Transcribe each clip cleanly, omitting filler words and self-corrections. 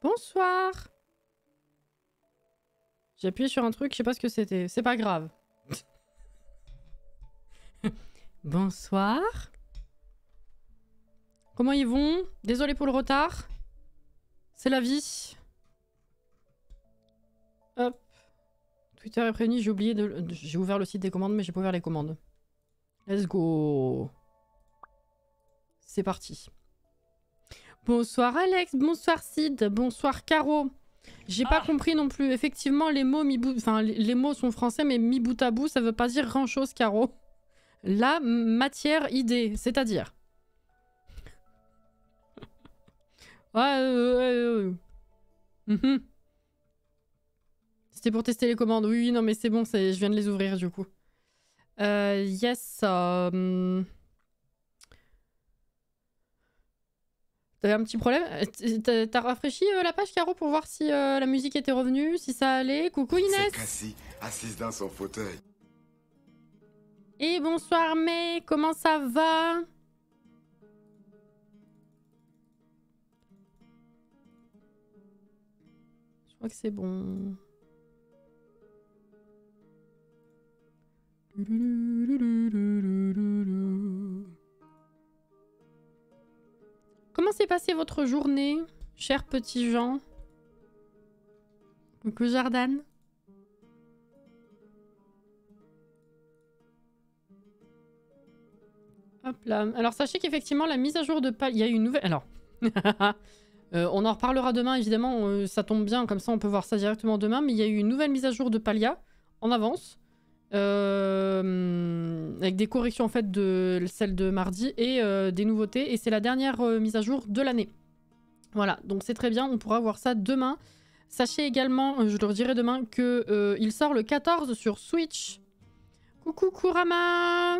Bonsoir. J'ai appuyé sur un truc, je sais pas ce que c'était. C'est pas grave. Bonsoir. Comment ils vont? Désolé pour le retard. C'est la vie. Hop. Twitter est prévenu, j'ai oublié de... J'ai ouvert le site des commandes, mais j'ai pas ouvert les commandes. Let's go. C'est parti. Bonsoir Alex, bonsoir Sid, bonsoir Caro. J'ai pas compris non plus. Effectivement, les mots les mots sont français, mais mis bout à bout, ça veut pas dire grand chose, Caro. La matière idée, c'est-à-dire. C'était pour tester les commandes. Oui, non, mais c'est bon, je viens de les ouvrir du coup. Yes. T'avais un petit problème? T'as rafraîchi la page, Caro, pour voir si la musique était revenue, si ça allait? Coucou Inès! C'est Cassie, assise dans son fauteuil. Et bonsoir May, comment ça va? Je crois que c'est bon. Comment s'est passée votre journée, chers petits gens? Coucou Jordan. Hop là. Alors sachez qu'effectivement la mise à jour de Palia, il y a eu une nouvelle... Alors, on en reparlera demain évidemment, ça tombe bien, comme ça on peut voir ça directement demain, mais il y a eu une nouvelle mise à jour de Palia, en avance, avec des corrections en fait de celle de mardi et des nouveautés, et c'est la dernière mise à jour de l'année. Voilà, donc c'est très bien, on pourra voir ça demain. Sachez également, je le redirai demain, que il sort le 14 sur Switch. Coucou Kurama!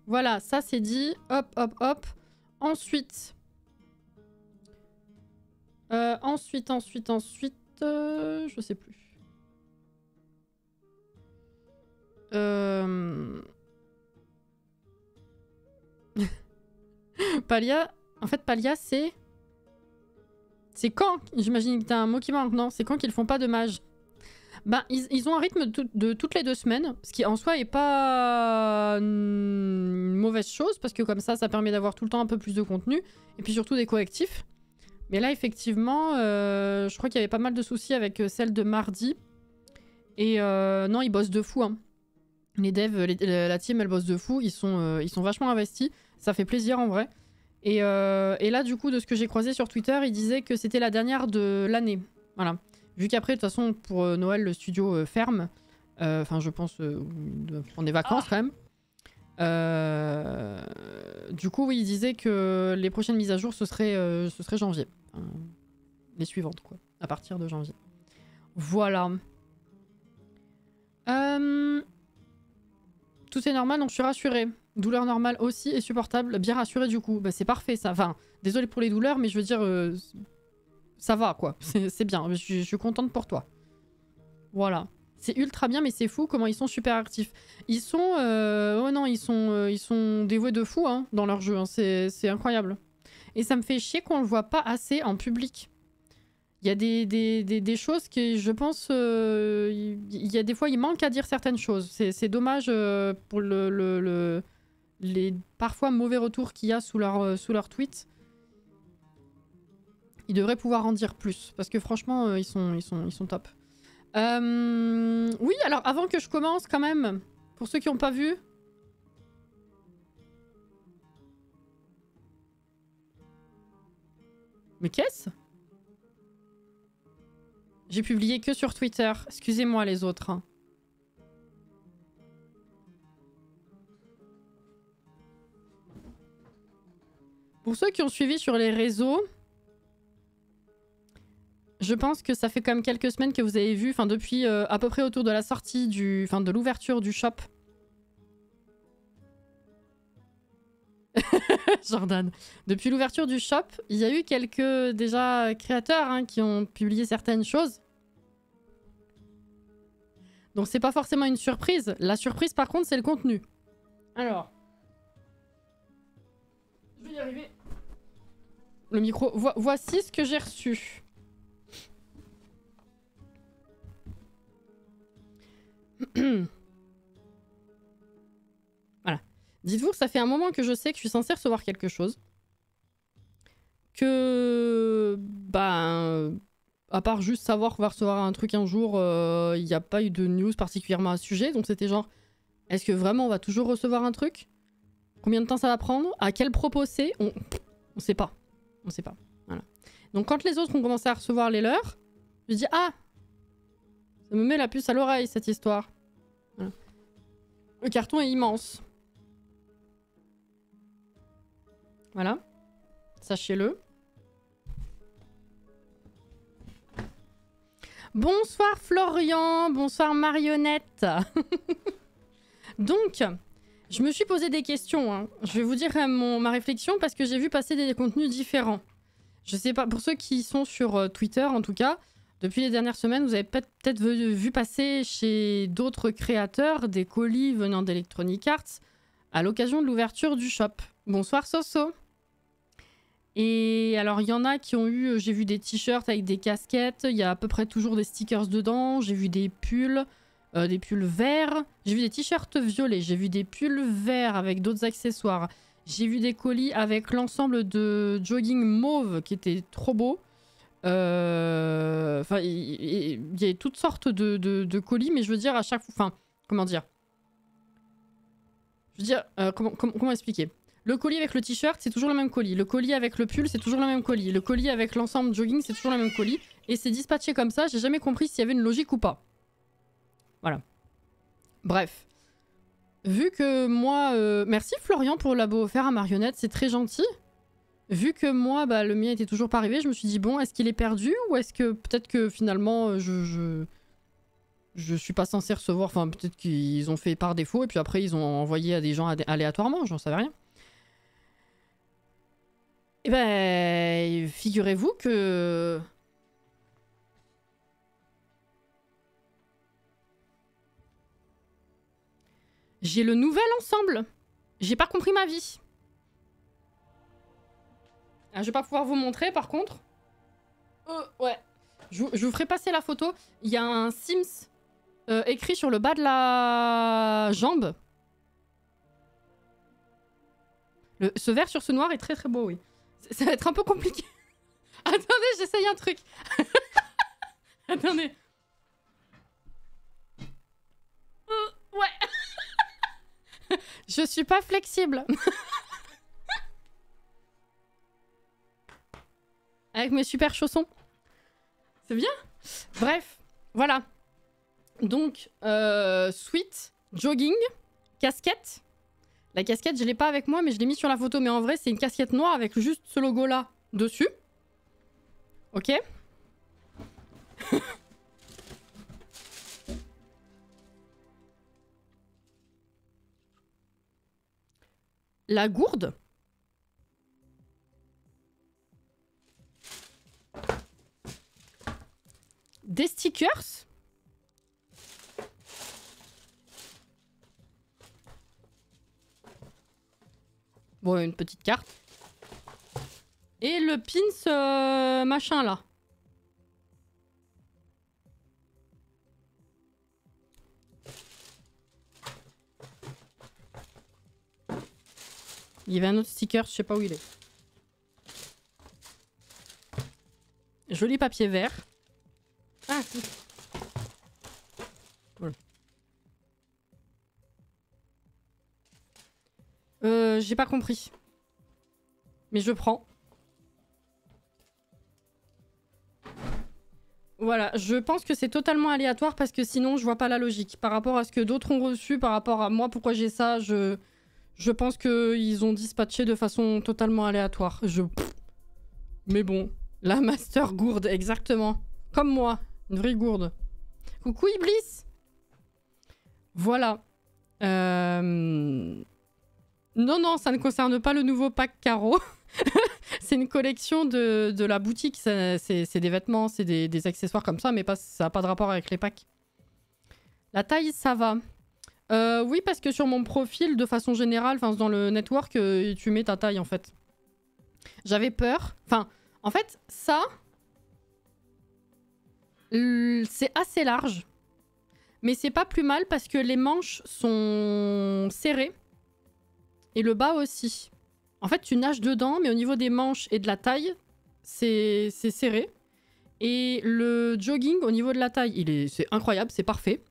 Voilà, ça c'est dit. Hop, hop, hop. Ensuite. Ensuite, je sais plus. Palia. En fait, Palia, c'est... C'est quand? J'imagine que t'as un mot qui manque, non? C'est quand qu'ils font pas de mage? Ben, ils ont un rythme de toutes les 2 semaines, ce qui en soi est pas une mauvaise chose, parce que comme ça permet d'avoir tout le temps un peu plus de contenu, et puis surtout des correctifs. Mais là, effectivement, je crois qu'il y avait pas mal de soucis avec celle de mardi. Et non, ils bossent de fou, hein. Les devs, la team, elle bosse de fou, ils sont vachement investis, ça fait plaisir en vrai. Et là, du coup, de ce que j'ai croisé sur Twitter, ils disaient que c'était la dernière de l'année. Voilà. Vu qu'après, de toute façon, pour Noël, le studio ferme. Enfin, je pense prendre des vacances quand même. Du coup, oui, il disait que les prochaines mises à jour, ce serait janvier. Les suivantes, quoi. À partir de janvier. Voilà. Tout est normal, donc je suis rassurée. Douleur normale aussi et supportable. Bien rassurée, du coup. Bah, c'est parfait, ça. Enfin, désolé pour les douleurs, mais je veux dire... ça va, quoi. C'est bien. Je suis contente pour toi. Voilà. C'est ultra bien, mais c'est fou comment ils sont super actifs. Ils sont... oh non, ils sont dévoués de fou hein, dans leur jeu. Hein. C'est incroyable. Et ça me fait chier qu'on le voit pas assez en public. Il y a des choses qui, je pense... il y a des fois, il manque à dire certaines choses. C'est dommage pour les parfois mauvais retours qu'il y a sous leur tweet. Ils devraient pouvoir en dire plus. Parce que franchement, ils sont top. Oui, alors avant que je commence quand même, pour ceux qui n'ont pas vu... Mais qu'est-ce? J'ai publié que sur Twitter. Excusez-moi les autres. Hein. Pour ceux qui ont suivi sur les réseaux... Je pense que ça fait quand même quelques semaines que vous avez vu, enfin depuis à peu près autour de la sortie de l'ouverture du shop. Jordan. Depuis l'ouverture du shop, il y a eu quelques déjà créateurs hein, qui ont publié certaines choses. Donc c'est pas forcément une surprise. La surprise par contre c'est le contenu. Alors. Je vais y arriver. le micro. Voici ce que j'ai reçu. Voilà. Dites-vous que ça fait un moment que je sais que je suis censée recevoir quelque chose. Que... Ben... À part juste savoir qu'on va recevoir un truc un jour, il n'y a pas eu de news particulièrement à ce sujet. Donc c'était genre, est-ce que vraiment on va toujours recevoir un truc? Combien de temps ça va prendre? À quel propos c'est? On sait pas. On sait pas. Voilà. Donc quand les autres ont commencé à recevoir les leurs, je dis ah, ça me met la puce à l'oreille cette histoire. Voilà. Le carton est immense. Voilà. Sachez-le. Bonsoir Florian, bonsoir Marionnette. Donc, je me suis posé des questions. Hein. Je vais vous dire ma réflexion parce que j'ai vu passer des contenus différents. Je sais pas, pour ceux qui sont sur Twitter en tout cas, depuis les dernières semaines, vous avez peut-être vu passer chez d'autres créateurs des colis venant d'Electronic Arts à l'occasion de l'ouverture du shop. Bonsoir Soso. Et alors, il y en a qui ont eu... J'ai vu des t-shirts avec des casquettes. Il y a à peu près toujours des stickers dedans. J'ai vu des pulls verts. J'ai vu des t-shirts violets. J'ai vu des pulls verts avec d'autres accessoires. J'ai vu des colis avec l'ensemble de jogging mauve qui était trop beau. Enfin, il y a toutes sortes de colis, mais je veux dire, à chaque fois... Enfin, comment dire? Je veux dire, comment expliquer? Le colis avec le t-shirt, c'est toujours le même colis. Le colis avec le pull, c'est toujours le même colis. Le colis avec l'ensemble jogging, c'est toujours le même colis. Et c'est dispatché comme ça, j'ai jamais compris s'il y avait une logique ou pas. Voilà. Bref. Vu que moi... Merci Florian pour l'abo offert à Marionnette, c'est très gentil. Vu que moi, bah, le mien était toujours pas arrivé, je me suis dit, bon, est-ce qu'il est perdu? Ou est-ce que peut-être que finalement, je suis pas censé recevoir... Enfin, peut-être qu'ils ont fait par défaut, et puis après, ils ont envoyé à des gens aléatoirement, j'en savais rien. Eh ben, figurez-vous que... J'ai le nouvel ensemble. J'ai pas compris ma vie. Ah, je vais pas pouvoir vous montrer par contre. Ouais. Je vous ferai passer la photo. Il y a un Sims écrit sur le bas de la jambe. Ce vert sur ce noir est très très beau, oui. Ça va être un peu compliqué. Attendez, j'essaye un truc. Attendez. Ouais. Je suis pas flexible. Avec mes super chaussons. C'est bien. Bref, voilà. Donc, sweat, jogging, casquette. La casquette, je l'ai pas avec moi, mais je l'ai mis sur la photo. Mais en vrai, c'est une casquette noire avec juste ce logo-là dessus. Ok. La gourde. Des stickers. Bon, une petite carte. Et le pins machin là. Il y avait un autre sticker, je sais pas où il est. Joli papier vert. Ah, si. Voilà. J'ai pas compris. Mais je prends. Voilà, je pense que c'est totalement aléatoire parce que sinon je vois pas la logique. Par rapport à ce que d'autres ont reçu, par rapport à moi, pourquoi j'ai ça, je pense qu'ils ont dispatché de façon totalement aléatoire. Mais bon, la master gourde, exactement. Comme moi, une vraie gourde. Coucou Iblis. Voilà. Non, ça ne concerne pas le nouveau pack Caro. C'est une collection de la boutique. C'est des vêtements, c'est des accessoires comme ça, mais ça n'a pas de rapport avec les packs. La taille, ça va. Oui, parce que sur mon profil, de façon générale, dans le network, tu mets ta taille, en fait. J'avais peur. Enfin, en fait, ça, c'est assez large. Mais c'est pas plus mal parce que les manches sont serrées. Et le bas aussi. En fait, tu nages dedans, mais au niveau des manches et de la taille, c'est serré. Et le jogging, au niveau de la taille, c'est incroyable, c'est parfait.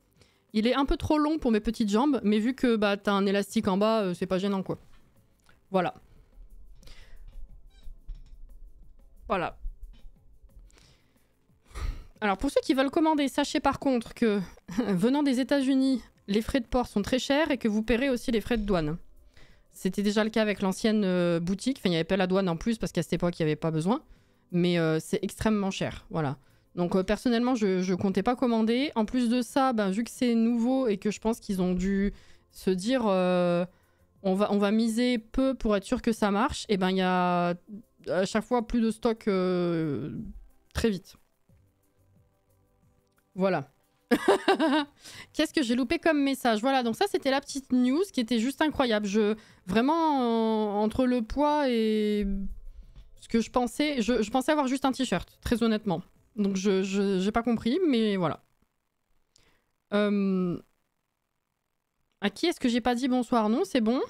Il est un peu trop long pour mes petites jambes, mais vu que bah, t'as un élastique en bas, c'est pas gênant, quoi. Voilà. Voilà. Alors, pour ceux qui veulent commander, sachez par contre que, venant des États-Unis, les frais de port sont très chers et que vous paierez aussi les frais de douane. C'était déjà le cas avec l'ancienne boutique. Enfin, il n'y avait pas la douane en plus parce qu'à cette époque, il n'y avait pas besoin. Mais c'est extrêmement cher. Voilà. Donc, personnellement, je comptais pas commander. En plus de ça, ben, vu que c'est nouveau et que je pense qu'ils ont dû se dire on va miser peu pour être sûr que ça marche, et ben, il y a à chaque fois plus de stock très vite. Voilà. Qu'est-ce que j'ai loupé comme message? Voilà, donc ça c'était la petite news qui était juste incroyable. Vraiment, entre le poids et ce que je pensais, je pensais avoir juste un t-shirt, très honnêtement. Donc j'ai pas compris, mais voilà. À qui est-ce que j'ai pas dit bonsoir? Non, c'est bon.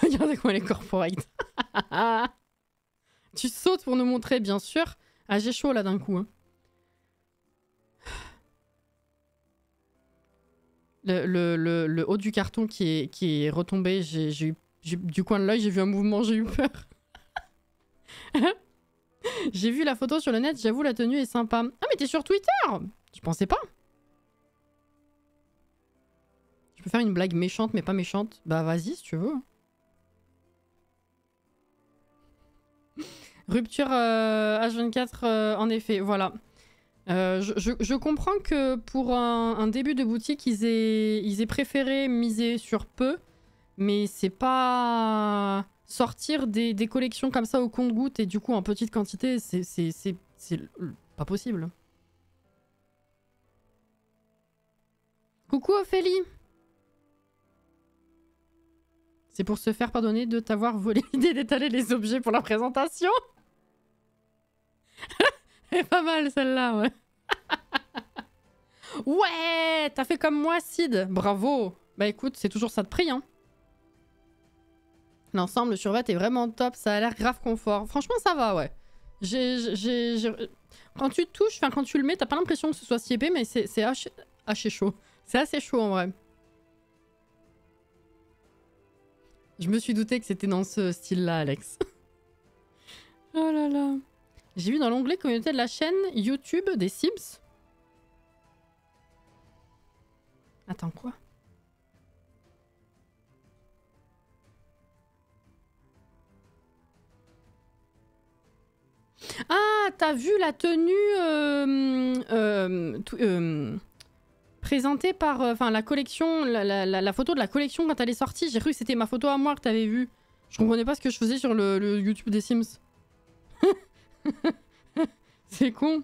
Regardez-moi les corporates. Tu sautes pour nous montrer, bien sûr. Ah, j'ai chaud là d'un coup. Hein. Le haut du carton qui est retombé, du coin de l'œil, j'ai vu un mouvement, j'ai eu peur. J'ai vu la photo sur le net, j'avoue la tenue est sympa. Ah mais t'es sur Twitter? Je pensais pas. Je peux faire une blague méchante mais pas méchante. Bah vas-y si tu veux. Rupture H24 en effet, voilà. Je comprends que pour un début de boutique, ils aient préféré miser sur peu, mais c'est pas sortir des collections comme ça au compte-gouttes et du coup en petite quantité, c'est pas possible. Coucou Ophélie! C'est pour se faire pardonner de t'avoir volé l'idée d'étaler les objets pour la présentation. Elle est pas mal celle-là, ouais. Ouais, t'as fait comme moi, Sid. Bravo. Bah écoute, c'est toujours ça de prix, hein. L'ensemble, le survêt est vraiment top. Ça a l'air grave confort. Franchement, ça va, ouais. Quand tu touches, enfin quand tu le mets, t'as pas l'impression que ce soit si épais, mais c'est assez chaud. C'est assez chaud en vrai. Je me suis douté que c'était dans ce style-là, Alex. Oh là là. J'ai vu dans l'onglet communauté de la chaîne YouTube des Sims. Attends, quoi? Ah, t'as vu la tenue présentée par... Enfin, la collection, la photo de la collection quand elle est sortie. J'ai cru que c'était ma photo à moi que t'avais vue. Je comprenais pas ce que je faisais sur le YouTube des Sims. C'est con.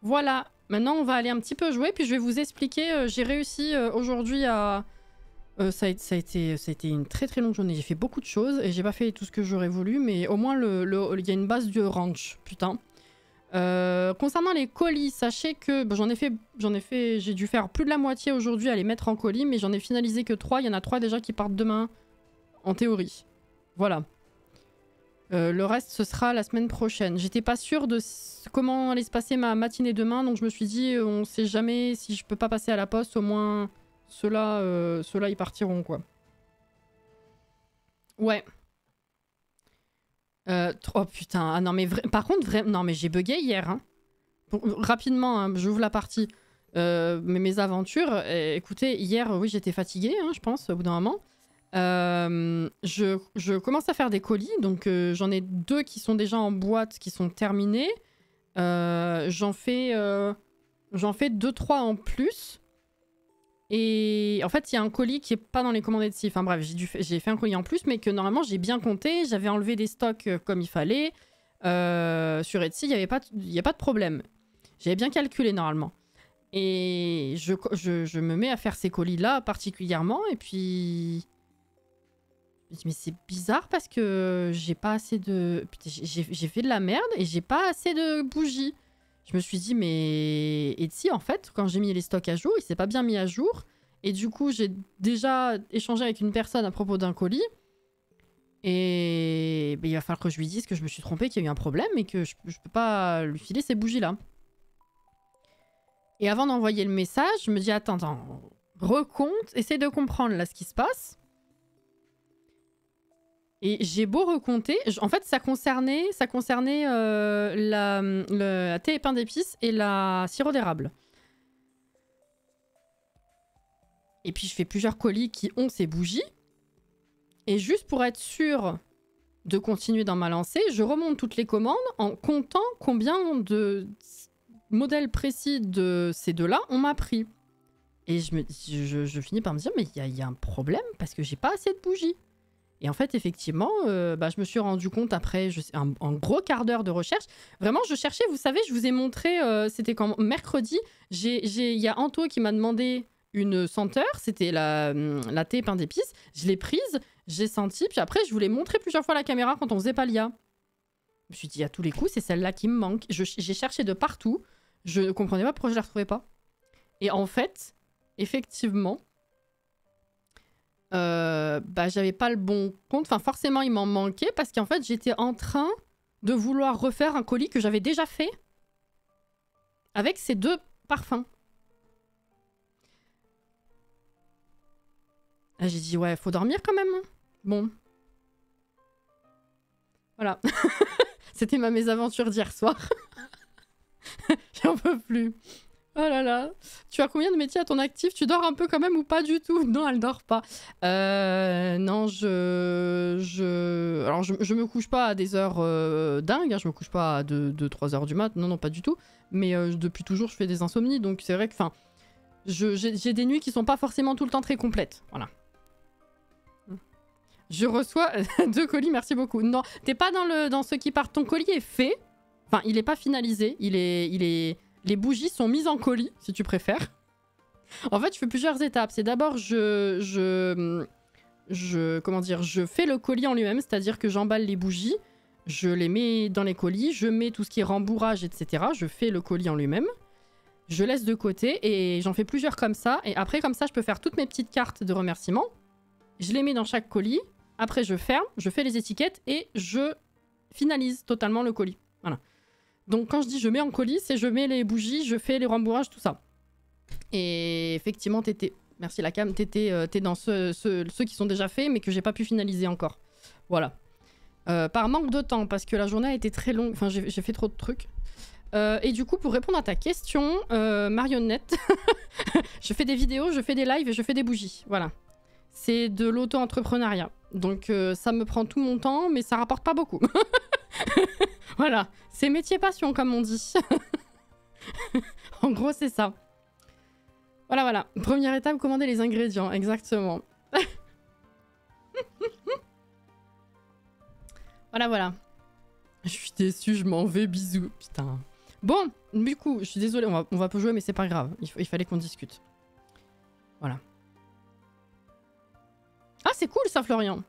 Voilà. Maintenant, on va aller un petit peu jouer, puis je vais vous expliquer. J'ai réussi aujourd'hui à... ça a été une très très longue journée. J'ai fait beaucoup de choses et j'ai pas fait tout ce que j'aurais voulu, mais au moins il y a une base de ranch, putain. Concernant les colis, sachez que j'en ai fait, j'ai dû faire plus de la moitié aujourd'hui à les mettre en colis, mais j'en ai finalisé que 3. Il y en a 3 déjà qui partent demain, en théorie. Voilà. Le reste, ce sera la semaine prochaine. J'étais pas sûre de comment allait se passer ma matinée demain, donc je me suis dit, on sait jamais si je peux pas passer à la poste, au moins ceux-là, ils partiront, quoi. Ouais. Oh putain, ah non mais par contre, non mais j'ai bugué hier. Hein. Rapidement, hein, j'ouvre la partie. Mes aventures, écoutez, hier, oui, j'étais fatiguée, hein, je pense, au bout d'un moment. Je commence à faire des colis, donc j'en ai 2 qui sont déjà en boîte, qui sont terminés. J'en fais 2-3 en plus. Et en fait, il y a un colis qui est pas dans les commandes Etsy. Enfin bref, j'ai fait un colis en plus, mais que normalement j'ai bien compté. J'avais enlevé des stocks comme il fallait. Sur Etsy, il y a pas de problème. J'avais bien calculé normalement. Et je me mets à faire ces colis-là particulièrement. Et puis... Je me dis, mais c'est bizarre parce que j'ai pas assez de... J'ai fait de la merde et j'ai pas assez de bougies. Je me suis dit, mais... Et si, en fait, quand j'ai mis les stocks à jour, il s'est pas bien mis à jour. Et du coup, j'ai déjà échangé avec une personne à propos d'un colis. Et ben, il va falloir que je lui dise que je me suis trompée, qu'il y a eu un problème et que je peux pas lui filer ces bougies-là. Et avant d'envoyer le message, je me dis, attends, recompte, essaie de comprendre là ce qui se passe. Et j'ai beau recompter, en fait ça concernait la thé et pain d'épices et la sirop d'érable. Et puis je fais plusieurs colis qui ont ces bougies. Et juste pour être sûr de continuer dans ma lancée, je remonte toutes les commandes en comptant combien de modèles précis de ces deux-là on m'a pris. Et je finis par me dire, mais il y a un problème parce que j'ai pas assez de bougies. Et en fait, effectivement, je me suis rendu compte après un gros quart d'heure de recherche. Vraiment, je cherchais, vous savez, je vous ai montré, c'était quand mercredi, il y a Anto qui m'a demandé une senteur, c'était la thé pain d'épices. Je l'ai prise, j'ai senti, puis après, je vous l'ai montré plusieurs fois à la caméra quand on faisait Palia. Je me suis dit, à tous les coups, c'est celle-là qui me manque. J'ai cherché de partout, je ne comprenais pas pourquoi je ne la retrouvais pas. Et en fait, effectivement... j'avais pas le bon compte. Enfin, forcément, il m'en manquait parce qu'en fait, j'étais en train de vouloir refaire un colis que j'avais déjà fait avec ces deux parfums. Là, j'ai dit, ouais, faut dormir quand même. Bon. Voilà. C'était ma mésaventure d'hier soir. J'en peux plus. Oh là là. Tu as combien de métiers à ton actif? Tu dors un peu quand même ou pas du tout? Non, elle dort pas. Non, alors, je me couche pas à des heures dingues. Hein. Je me couche pas à 2-3 heures du mat. Non, pas du tout. Mais depuis toujours, je fais des insomnies. Donc, c'est vrai que j'ai des nuits qui sont pas forcément tout le temps très complètes. Voilà. Je reçois 2 colis, merci beaucoup. Non, t'es pas dans ceux qui partent. Ton colis est fait. Enfin, il est pas finalisé. Les bougies sont mises en colis, si tu préfères. En fait, je fais plusieurs étapes. C'est d'abord, je fais le colis en lui-même, c'est-à-dire que j'emballe les bougies, je les mets dans les colis, je mets tout ce qui est rembourrage, etc. Je fais le colis en lui-même. Je laisse de côté et j'en fais plusieurs comme ça. Et après, comme ça, je peux faire toutes mes petites cartes de remerciement. Je les mets dans chaque colis. Après, je ferme, je fais les étiquettes et je finalise totalement le colis. Voilà. Donc quand je dis je mets en colis, c'est je mets les bougies, je fais les rembourrages, tout ça. Et effectivement, merci la cam, t'es dans ceux qui sont déjà faits, mais que j'ai pas pu finaliser encore. Voilà. Par manque de temps, parce que la journée a été très longue, enfin j'ai fait trop de trucs. Et du coup, pour répondre à ta question, marionnette, je fais des vidéos, je fais des lives et je fais des bougies. Voilà. C'est de l'auto-entrepreneuriat. Donc ça me prend tout mon temps, mais ça rapporte pas beaucoup. Voilà, c'est métier passion comme on dit. En gros, c'est ça. Voilà. Première étape, commander les ingrédients, exactement. Voilà. Je suis déçue, je m'en vais, bisous. Putain. Bon, du coup, je suis désolée, on va pas jouer, mais c'est pas grave. Il fallait qu'on discute. Voilà. Ah, c'est cool ça, Florian.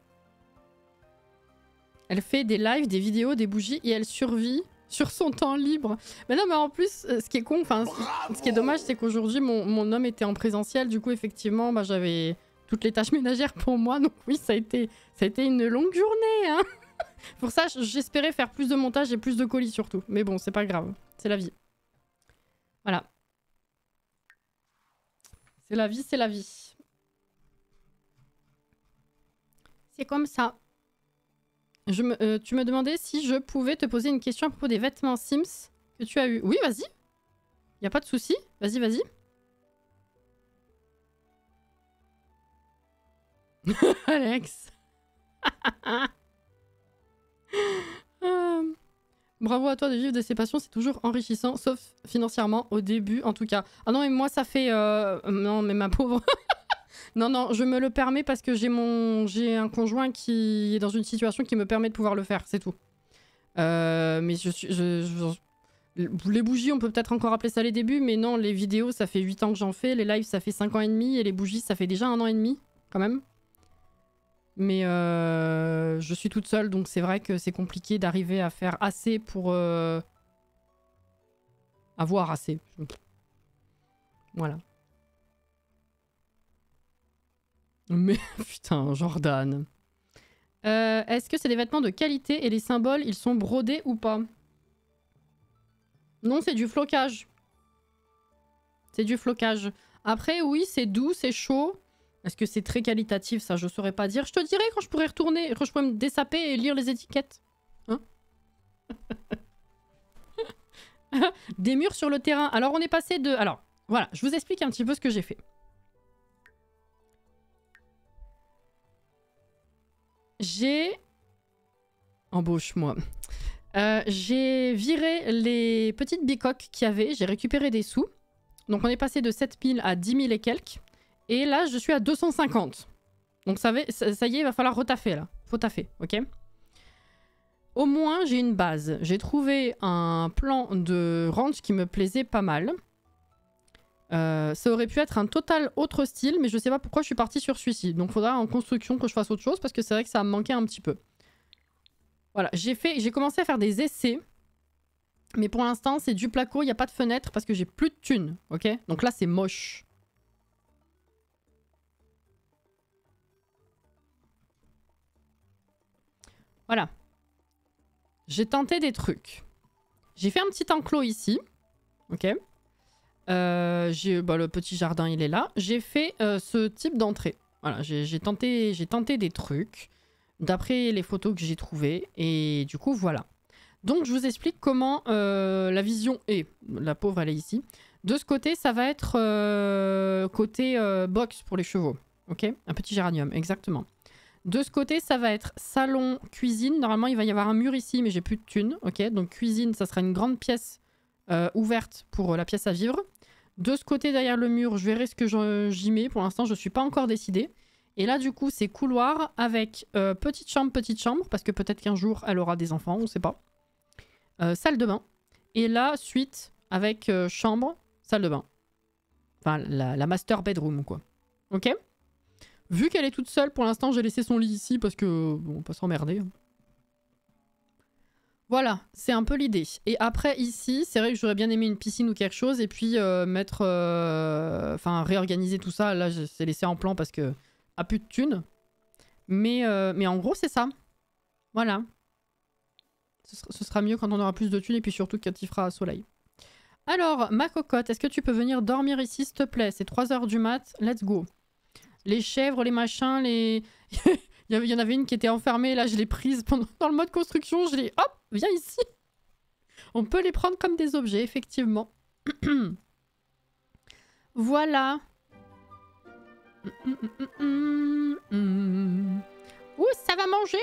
Elle fait des lives, des vidéos, des bougies et elle survit sur son temps libre. Mais non, mais en plus, ce qui est con, enfin, ce qui est dommage, c'est qu'aujourd'hui, mon homme était en présentiel. Du coup, effectivement, j'avais toutes les tâches ménagères pour moi. Donc oui, ça a été une longue journée. Hein. Pour ça, j'espérais faire plus de montage et plus de colis surtout. Mais bon, c'est pas grave. C'est la vie. Voilà. C'est la vie, c'est la vie. C'est comme ça. Tu me demandais si je pouvais te poser une question à propos des vêtements Sims que tu as eu. Oui, vas-y. Y a pas de souci. Vas-y. Alex. Bravo à toi de vivre de ces passions, c'est toujours enrichissant, sauf financièrement au début en tout cas. Ah non, mais moi ça fait... Non, mais ma pauvre... Non, je me le permets parce que j'ai un conjoint qui est dans une situation qui me permet de pouvoir le faire, c'est tout. Mais Les bougies, on peut peut-être encore appeler ça les débuts, mais non, les vidéos, ça fait 8 ans que j'en fais, les lives, ça fait 5 ans et demi, et les bougies, ça fait déjà 1 an et demi, quand même. Mais je suis toute seule, donc c'est vrai que c'est compliqué d'arriver à faire assez pour... avoir assez. Voilà. Mais putain, Jordan. Est-ce que c'est des vêtements de qualité et les symboles, ils sont brodés ou pas? Non, c'est du flocage. C'est du flocage. Après, oui, c'est doux, c'est chaud. Est-ce que c'est très qualitatif? Ça, je saurais pas dire. Je te dirai quand je pourrai retourner, quand je pourrai me dessaper et lire les étiquettes. Hein? Des murs sur le terrain. Alors, on est passé de... Alors, voilà, je vous explique un petit peu ce que j'ai fait. J'ai... Embauche-moi. J'ai viré les petites bicoques qu'il y avait. J'ai récupéré des sous. Donc, on est passé de 7000 à 10 000 et quelques. Et là, je suis à 250. Donc, ça y est, il va falloir retaffer, là. Faut taffer, ok? Au moins, j'ai une base. J'ai trouvé un plan de ranch qui me plaisait pas mal. Ça aurait pu être un total autre style, mais je sais pas pourquoi je suis partie sur celui-ci. Donc, faudra en construction que je fasse autre chose, parce que c'est vrai que ça me manquait un petit peu. Voilà, j'ai commencé à faire des essais. Mais pour l'instant, c'est du placo, il n'y a pas de fenêtre, parce que j'ai plus de thunes, ok? Donc là, c'est moche. Voilà. J'ai tenté des trucs. J'ai fait un petit enclos ici. Ok. Le petit jardin, il est là. J'ai fait ce type d'entrée. Voilà, j'ai tenté des trucs d'après les photos que j'ai trouvées. Et du coup, voilà. Donc, je vous explique comment la vision est. La pauvre, elle est ici. De ce côté, ça va être côté box pour les chevaux. Ok. Un petit géranium, exactement. De ce côté, ça va être salon, cuisine. Normalement, il va y avoir un mur ici, mais j'ai plus de thunes. Ok, donc cuisine, ça sera une grande pièce ouverte pour la pièce à vivre. De ce côté, derrière le mur, je verrai ce que j'y mets. Pour l'instant, je ne suis pas encore décidée. Et là, du coup, c'est couloir avec petite chambre, parce que peut-être qu'un jour, elle aura des enfants, on ne sait pas. Salle de bain. Et là, suite, avec chambre, salle de bain. Enfin, la master bedroom, quoi. Ok ? Vu qu'elle est toute seule, pour l'instant, j'ai laissé son lit ici parce que bon, on peut s'emmerder. Voilà, c'est un peu l'idée. Et après, ici, c'est vrai que j'aurais bien aimé une piscine ou quelque chose et puis réorganiser tout ça. Là, c'est laissé en plan parce que a plus de thunes. Mais en gros, c'est ça. Voilà. Ce sera mieux quand on aura plus de thunes et puis surtout quand il fera soleil. Alors, ma cocotte, est-ce que tu peux venir dormir ici, s'il te plaît? C'est 3 h du mat, let's go. Les chèvres, les machins, les... il y en avait une qui était enfermée, là je l'ai prise dans le mode construction, je l'ai... Hop, viens ici. On peut les prendre comme des objets, effectivement. Voilà. Ouh, ça va manger.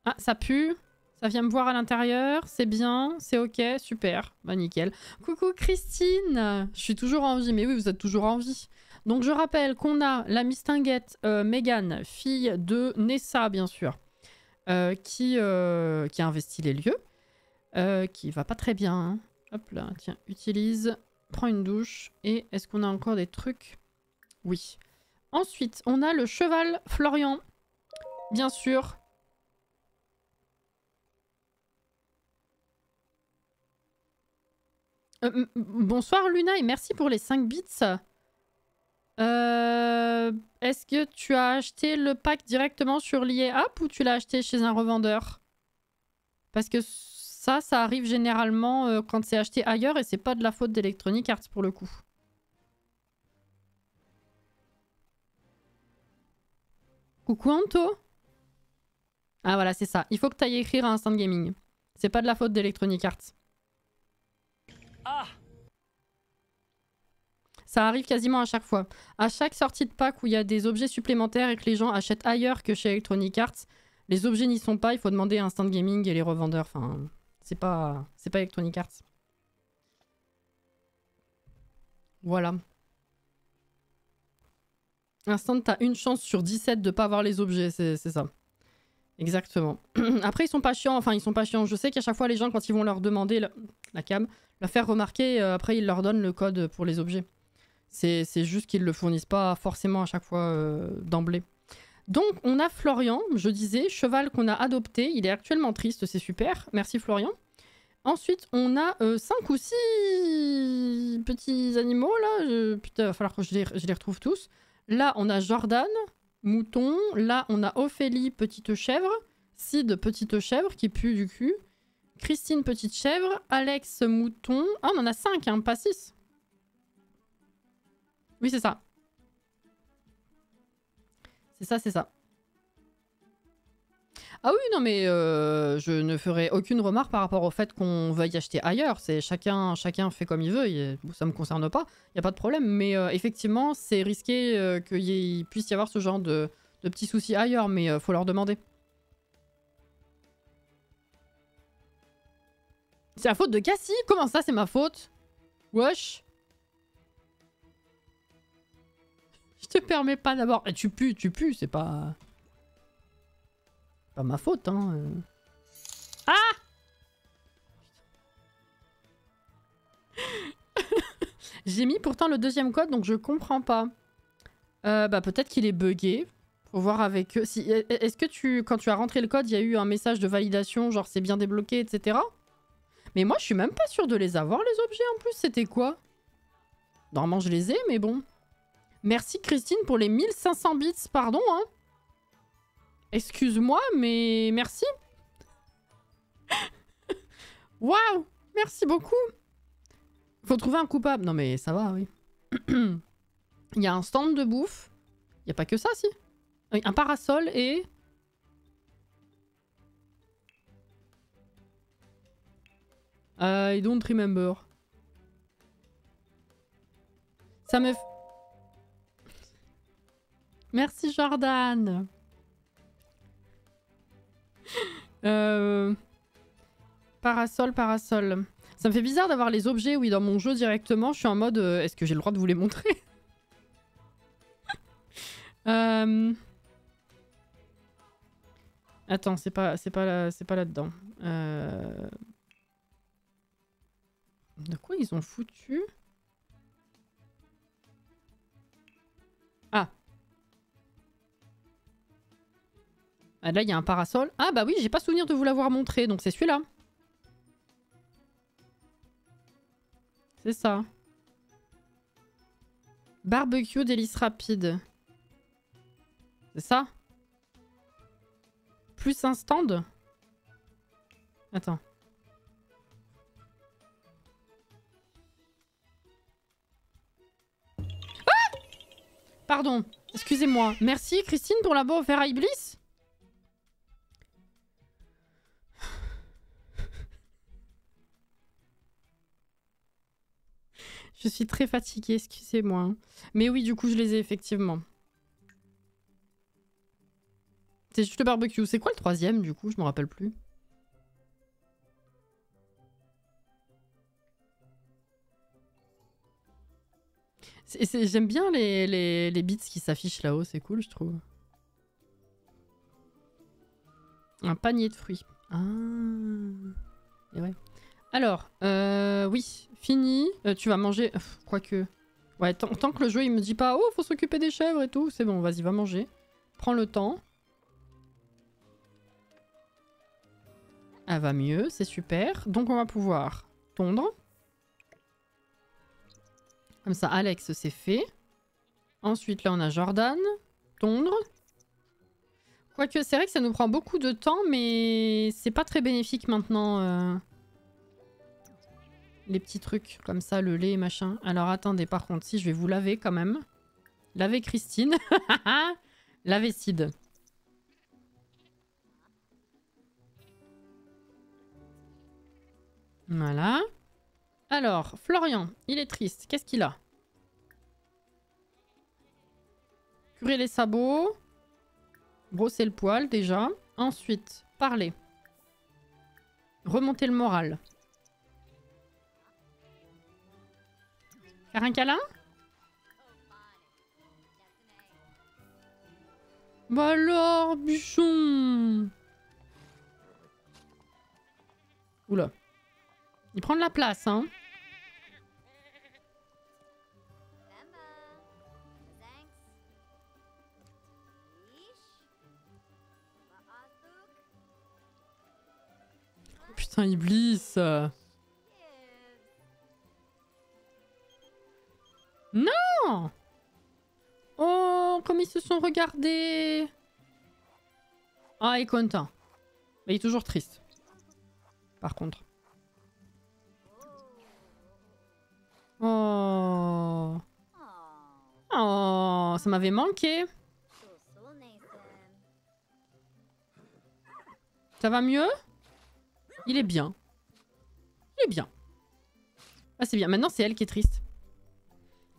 Ah, ça pue. Ça vient me voir à l'intérieur, c'est bien, c'est ok, super, bah nickel. Coucou Christine, je suis toujours en vie, mais oui, vous êtes toujours en vie. Donc je rappelle qu'on a la mistinguette Megan, fille de Nessa bien sûr, qui a investi les lieux, qui va pas très bien. Hein. Hop là, tiens, utilise, prends une douche. Et est-ce qu'on a encore des trucs? Oui. Ensuite, on a le cheval Florian, bien sûr. Bonsoir Luna et merci pour les 5 bits. Est-ce que tu as acheté le pack directement sur l'EA App ou tu l'as acheté chez un revendeur? Parce que ça arrive généralement quand c'est acheté ailleurs et c'est pas de la faute d'Electronic Arts pour le coup. Coucou Anto. Ah voilà, c'est ça. Il faut que tu ailles écrire à Instant Gaming. C'est pas de la faute d'Electronic Arts. Ah! Ça arrive quasiment à chaque fois. À chaque sortie de pack où il y a des objets supplémentaires et que les gens achètent ailleurs que chez Electronic Arts, les objets n'y sont pas, il faut demander à Instant Gaming et les revendeurs. Enfin, c'est pas Electronic Arts. Voilà. Instant, t'as une chance sur 17 de pas avoir les objets, c'est ça. Exactement. Après, ils sont pas chiants. Enfin, ils sont pas chiants. Je sais qu'à chaque fois, les gens, quand ils vont leur demander la cam, leur faire remarquer, après, ils leur donnent le code pour les objets. C'est juste qu'ils le fournissent pas forcément à chaque fois d'emblée. Donc, on a Florian, je disais, cheval qu'on a adopté. Il est actuellement triste, c'est super. Merci Florian. Ensuite, on a 5 ou 6 petits animaux, là. Putain, il va falloir que je les retrouve tous. Là, on a Jordan, mouton. Là, on a Ophélie, petite chèvre. Sid, petite chèvre, qui pue du cul. Christine, petite chèvre. Alex, mouton. Ah, on en a 5, hein, pas 6. Oui, c'est ça. C'est ça. Ah oui, non, mais je ne ferai aucune remarque par rapport au fait qu'on veuille acheter ailleurs. C'est chacun fait comme il veut. Ça me concerne pas. Il n'y a pas de problème. Mais effectivement, c'est risqué qu'il puisse y avoir ce genre de petits soucis ailleurs. Mais faut leur demander. C'est la faute de Cassie? Comment ça, c'est ma faute? Wesh. Je te permets pas d'abord. Tu pues, c'est pas... Pas ma faute, hein. Ah! J'ai mis pourtant le deuxième code, donc je comprends pas. Bah peut-être qu'il est buggé. Faut voir avec eux. Si, est-ce que quand tu as rentré le code, il y a eu un message de validation, genre c'est bien débloqué, etc. Mais moi, je suis même pas sûre de les avoir, les objets, en plus. C'était quoi? Normalement, je les ai, mais bon. Merci, Christine, pour les 1500 bits. Pardon, hein. Excuse-moi, mais merci. Waouh! Merci beaucoup. Faut trouver un coupable. Non, mais ça va, oui. Il y a un stand de bouffe. Il n'y a pas que ça, si. Oui, un parasol et... I don't remember. Ça me... Merci Jordan. Parasol. Ça me fait bizarre d'avoir les objets, oui, dans mon jeu directement. Je suis en mode, est-ce que j'ai le droit de vous les montrer? Attends, c'est pas là-dedans. De quoi ils ont foutu? Ah. Ah, là, il y a un parasol. Ah bah oui, j'ai pas souvenir de vous l'avoir montré, donc c'est celui-là. C'est ça. Barbecue délice rapide. C'est ça? Plus un stand? Attends. Ah! Pardon. Excusez-moi. Merci Christine pour la offert à Iblis. Je suis très fatiguée, excusez-moi. Mais oui, du coup, je les ai effectivement. C'est juste le barbecue. C'est quoi le troisième, du coup? Je me rappelle plus. J'aime bien les bits qui s'affichent là-haut. C'est cool, je trouve. Un panier de fruits. Ah. Et ouais. Alors, oui, fini. Tu vas manger... Quoique... Ouais, tant que le jeu, il me dit pas « Oh, faut s'occuper des chèvres et tout », c'est bon, vas-y, va manger. Prends le temps. Elle va mieux, c'est super. Donc, on va pouvoir tondre. Comme ça, Alex, c'est fait. Ensuite, là, on a Jordan. Tondre. Quoique, c'est vrai que ça nous prend beaucoup de temps, mais c'est pas très bénéfique maintenant... Les petits trucs comme ça, le lait et machin. Alors attendez, par contre, si je vais vous laver quand même. Laver Christine. Laver Sid. Voilà. Alors, Florian, il est triste. Qu'est-ce qu'il a? Curer les sabots. Brosser le poil déjà. Ensuite, parler. Remonter le moral. Faire un câlin? Bah alors, bûchon! Oula. Il prend de la place, hein. Putain, Iblis. Non! Oh, comme ils se sont regardés. Ah, il est content. Mais il est toujours triste. Par contre. Oh. Oh, ça m'avait manqué. Ça va mieux? Il est bien. Il est bien. Ah, c'est bien. Maintenant, c'est elle qui est triste.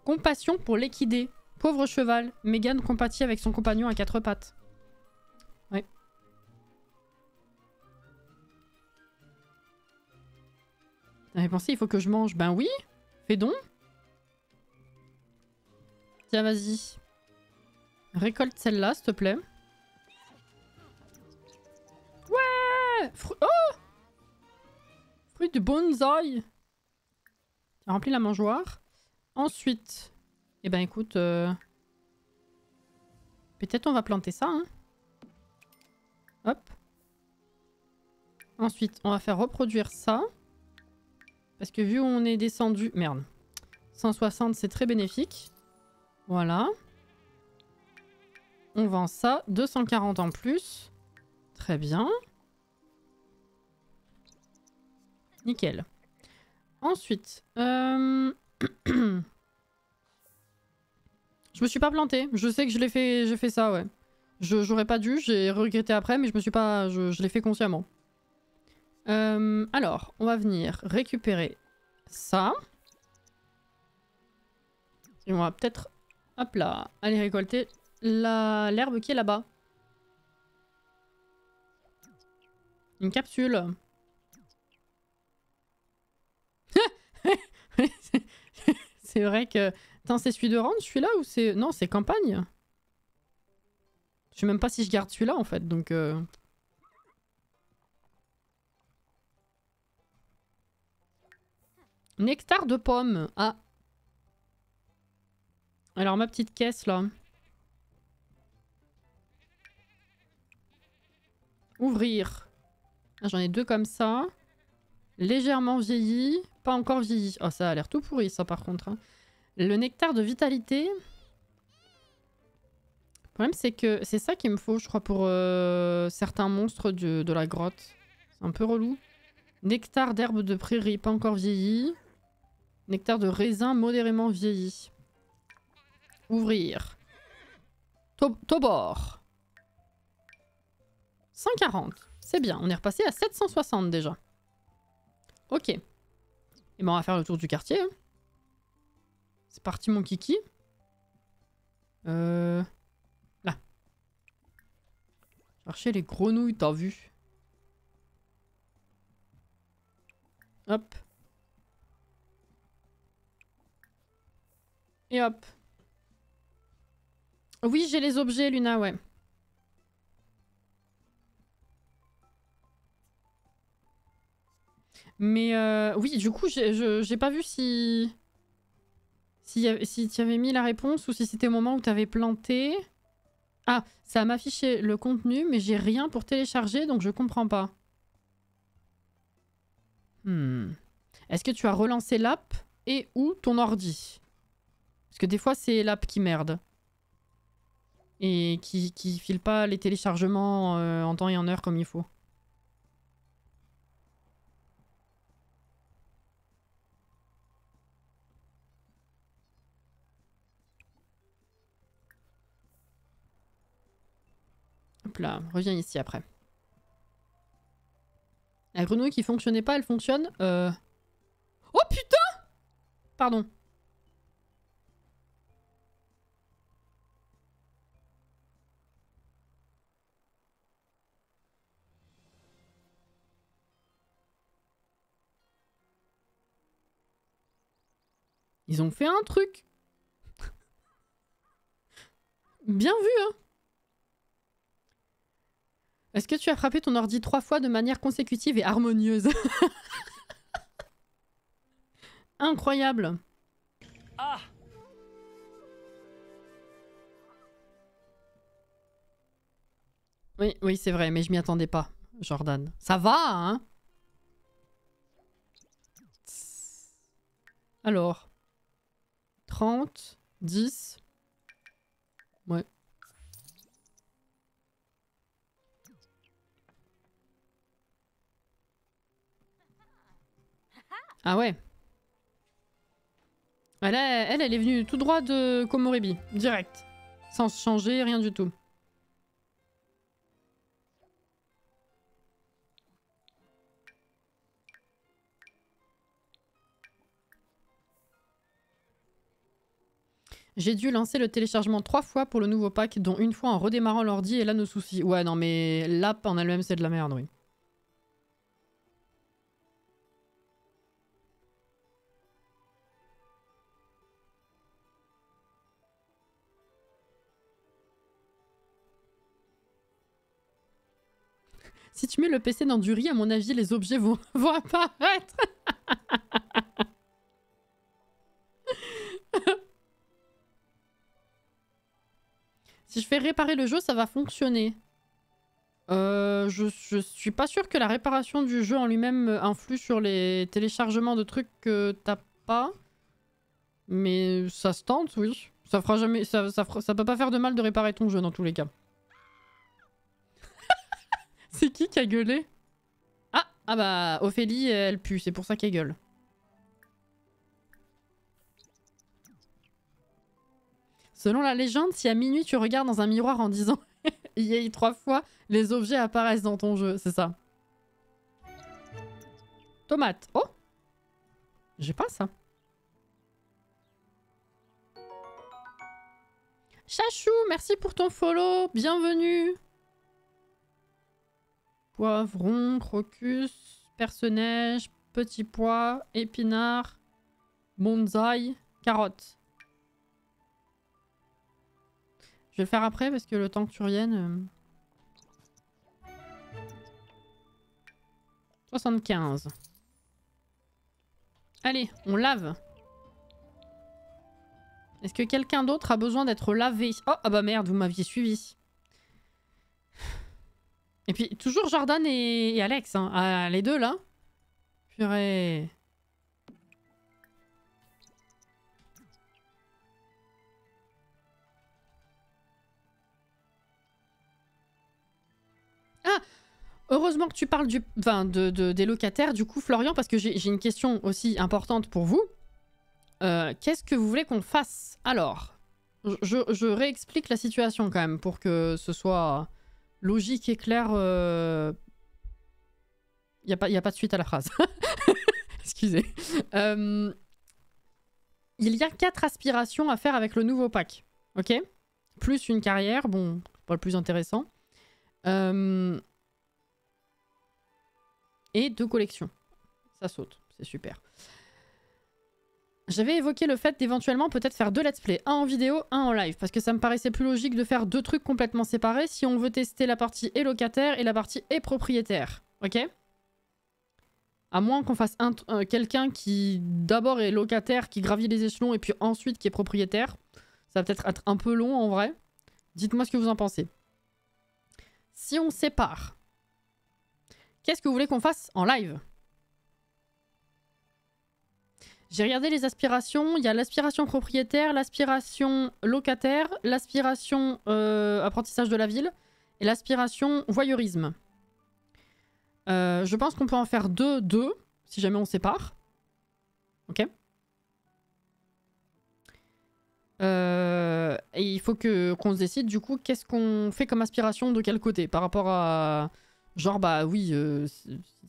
Compassion pour l'équidé. Pauvre cheval. Mégane compatit avec son compagnon à quatre pattes. Ouais. T'avais pensé, il faut que je mange. Ben oui. Fais donc. Tiens, vas-y. Récolte celle-là, s'il te plaît. Ouais! Oh! Fruit de bonsaï. Remplis la mangeoire. Ensuite... Eh ben écoute... Peut-être on va planter ça, hein. Hop. Ensuite, on va faire reproduire ça. Parce que vu où on est descendu... Merde. 160, c'est très bénéfique. Voilà. On vend ça. 240 en plus. Très bien. Nickel. Ensuite... Je me suis pas plantée. Je sais que je l'ai fait... J'ai fait ça, ouais. J'aurais pas dû. J'ai regretté après, mais je me suis pas... Je l'ai fait consciemment. Alors, on va venir récupérer ça. Et on va peut-être... Hop là. Aller récolter l'herbe qui est là-bas. Une capsule. C'est vrai que... Attends, c'est celui de Rande, celui-là, ou c'est... Non, c'est campagne. Je sais même pas si je garde celui-là, en fait, donc... Nectar de pomme. Ah. Alors, ma petite caisse, là. Ouvrir. Ah, j'en ai deux comme ça. Légèrement vieilli. Pas encore vieilli. Oh, ça a l'air tout pourri, ça, par contre. Hein. Le nectar de vitalité. Le problème, c'est que c'est ça qu'il me faut, je crois, pour certains monstres de la grotte. C'est un peu relou. Nectar d'herbe de prairie, pas encore vieilli. Nectar de raisin modérément vieilli. Ouvrir. Tobor. 140. C'est bien, on est repassé à 760 déjà. Ok. Et ben on va faire le tour du quartier. Hein. C'est parti mon kiki. Là. Chercher les grenouilles, t'as vu. Hop. Et hop. Oui, j'ai les objets, Luna, ouais. Mais oui, du coup, j'ai pas vu si tu avais mis la réponse ou si c'était au moment où tu avais planté. Ah, ça m'a affiché le contenu, mais j'ai rien pour télécharger, donc je comprends pas. Est-ce que tu as relancé l'app et ou ton ordi? Parce que des fois, c'est l'app qui merde. Et qui file pas les téléchargements en temps et en heure comme il faut. Hop là, reviens ici après. La grenouille qui fonctionnait pas, elle fonctionne. Oh putain! Pardon. Ils ont fait un truc. Bien vu, hein. Est-ce que tu as frappé ton ordi 3 fois de manière consécutive et harmonieuse? Incroyable. Ah! Oui, oui, c'est vrai, mais je m'y attendais pas, Jordan. Ça va, hein? Alors. 30, 10. Ouais. Ah ouais. Elle est venue tout droit de Komorebi, direct. Sans se changer, rien du tout. J'ai dû lancer le téléchargement 3 fois pour le nouveau pack, dont une fois en redémarrant l'ordi et là nos soucis. Ouais, non mais l'app en elle-même c'est de la merde, oui. Si tu mets le PC dans du riz, à mon avis, les objets vont apparaître. Si je fais réparer le jeu, ça va fonctionner. Je suis pas sûre que la réparation du jeu en lui-même influe sur les téléchargements de trucs que t'as pas. Mais ça se tente, oui. Ça fera jamais, ça peut pas faire de mal de réparer ton jeu dans tous les cas. C'est qui a gueulé? Ah bah, Ophélie, elle pue, c'est pour ça qu'elle gueule. Selon la légende, si à minuit tu regardes dans un miroir en disant « Yay 3 fois », les objets apparaissent dans ton jeu, c'est ça. Tomate. Oh! J'ai pas ça. Chachou, merci pour ton follow, bienvenue. Poivron, crocus, perce-neige, petit pois, épinard, bonsaï, carotte. Je vais le faire après parce que le temps que tu reviennes... 75. Allez, on lave. Est-ce que quelqu'un d'autre a besoin d'être lavé? Oh, ah bah merde, vous m'aviez suivi. Et puis, toujours Jordan et Alex, hein. Ah, les deux, là. Purée. Ah! Heureusement que tu parles des locataires, du coup, Florian, parce que j'ai une question aussi importante pour vous. Qu'est-ce que vous voulez qu'on fasse? Alors, je réexplique la situation quand même, pour que ce soit logique et clair. Y a pas de suite à la phrase. Excusez. Il y a 4 aspirations à faire avec le nouveau pack. Ok? Plus une carrière, bon, pas le plus intéressant. Et 2 collections. Ça saute, c'est super. J'avais évoqué le fait d'éventuellement peut-être faire 2 let's play, un en vidéo, un en live, parce que ça me paraissait plus logique de faire 2 trucs complètement séparés si on veut tester la partie et locataire et la partie et propriétaire. Ok? À moins qu'on fasse quelqu'un qui d'abord est locataire, qui gravit les échelons, et puis ensuite qui est propriétaire. Ça va peut-être être un peu long en vrai. Dites-moi ce que vous en pensez. Si on sépare, qu'est-ce que vous voulez qu'on fasse en live? J'ai regardé les aspirations. Il y a l'aspiration propriétaire, l'aspiration locataire, l'aspiration apprentissage de la ville et l'aspiration voyeurisme. Je pense qu'on peut en faire 2, si jamais on sépare. Ok. Et il faut qu'on se décide du coup qu'est-ce qu'on fait comme aspiration de quel côté par rapport à... Genre bah oui,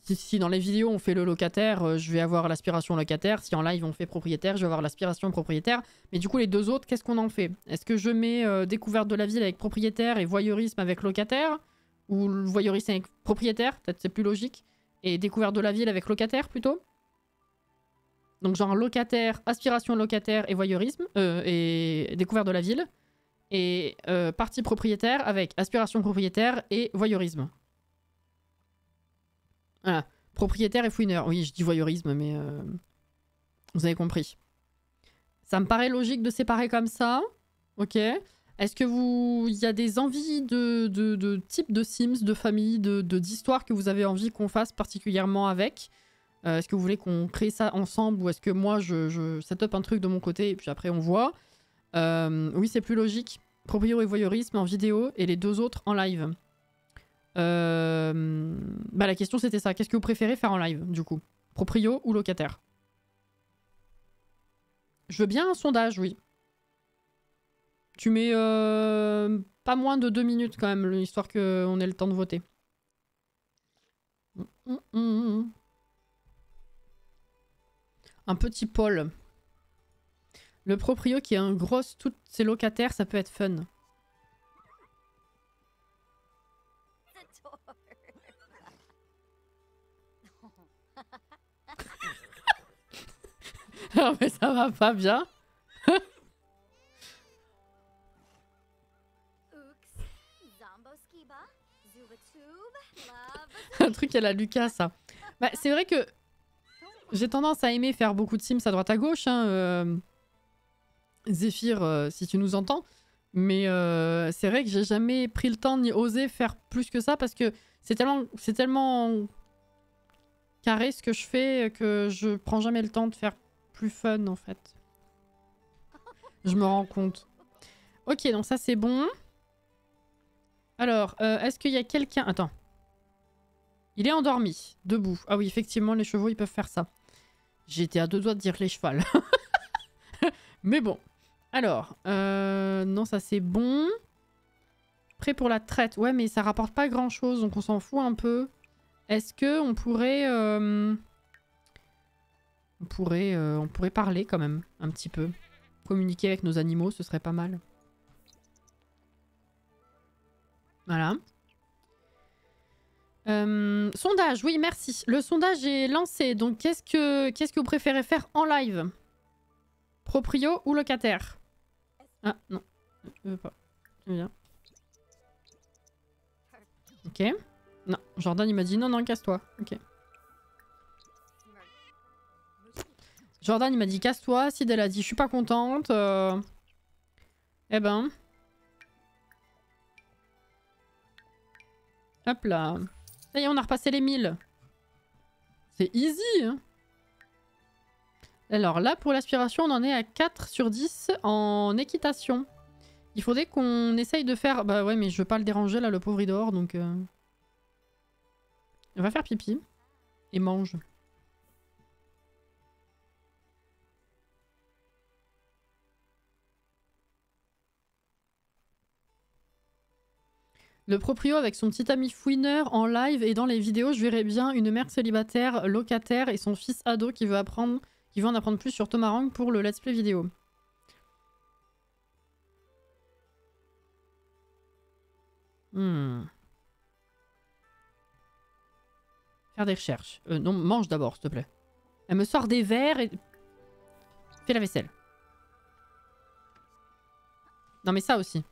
si dans les vidéos on fait le locataire, je vais avoir l'aspiration locataire. Si en live on fait propriétaire, je vais avoir l'aspiration propriétaire. Mais du coup les 2 autres, qu'est-ce qu'on en fait? Est-ce que je mets découverte de la ville avec propriétaire et voyeurisme avec locataire? Ou le voyeurisme avec propriétaire? Peut-être c'est plus logique. Et découverte de la ville avec locataire plutôt? Donc genre locataire, aspiration locataire et voyeurisme. Et découverte de la ville. Et partie propriétaire avec aspiration propriétaire et voyeurisme. Voilà. Propriétaire et fouineur. Oui, je dis voyeurisme, mais vous avez compris. Ça me paraît logique de séparer comme ça. Ok. Est-ce que vous... Il y a des envies de type de Sims, de famille, d'histoire que vous avez envie qu'on fasse particulièrement avec? Est-ce que vous voulez qu'on crée ça ensemble ou est-ce que moi je set up un truc de mon côté et puis après on voit? Oui, c'est plus logique. Proprio et voyeurisme en vidéo et les deux autres en live. Bah la question c'était ça. Qu'est-ce que vous préférez faire en live du coup? Proprio ou locataire? Je veux bien un sondage, oui. Tu mets pas moins de 2 minutes quand même, histoire qu'on ait le temps de voter. Un petit Paul. Le proprio qui engrosse tous ses locataires, ça peut être fun. Non mais ça va pas bien. Un truc à la Lucas, ça. Bah, c'est vrai que j'ai tendance à aimer faire beaucoup de Sims à droite à gauche. Hein, Zéphyr, si tu nous entends. Mais c'est vrai que j'ai jamais pris le temps ni osé faire plus que ça parce que c'est tellement carré ce que je fais que je prends jamais le temps de faire plus fun en fait. Je me rends compte. Ok, donc ça c'est bon. Alors, est-ce qu'il y a quelqu'un... Attends. Il est endormi, debout. Ah oui, effectivement, les chevaux, ils peuvent faire ça. J'étais à deux doigts de dire les chevals. Mais bon. Alors, non, ça c'est bon. Prêt pour la traite. Ouais, mais ça rapporte pas grand-chose, donc on s'en fout un peu. Est-ce que on pourrait... On pourrait parler quand même, un petit peu. Communiquer avec nos animaux, ce serait pas mal. Voilà. Sondage, oui, merci. Le sondage est lancé. Donc, qu'est-ce que vous préférez faire en live? Proprio ou locataire? Ah, non. Je veux pas. Je veux bien. Ok. Non, Jordan, il m'a dit non, non, casse-toi. Ok. Jordan, il m'a dit casse-toi. Sid, elle a dit je suis pas contente. Eh ben. Hop là. Ça y est, on a repassé les 1000. C'est easy, hein. Alors là, pour l'aspiration, on en est à 4 sur 10 en équitation. Il faudrait qu'on essaye de faire... Bah ouais, mais je veux pas le déranger, là, le pauvre il dort, donc... On va faire pipi. Et mange. Le proprio avec son petit ami fouineur en live et dans les vidéos, je verrais bien une mère célibataire, locataire et son fils ado qui veut en apprendre plus sur Tomarang pour le let's play vidéo. Faire des recherches. Non, mange d'abord, s'il te plaît. Elle me sort des verres et... Fais la vaisselle. Non mais ça aussi.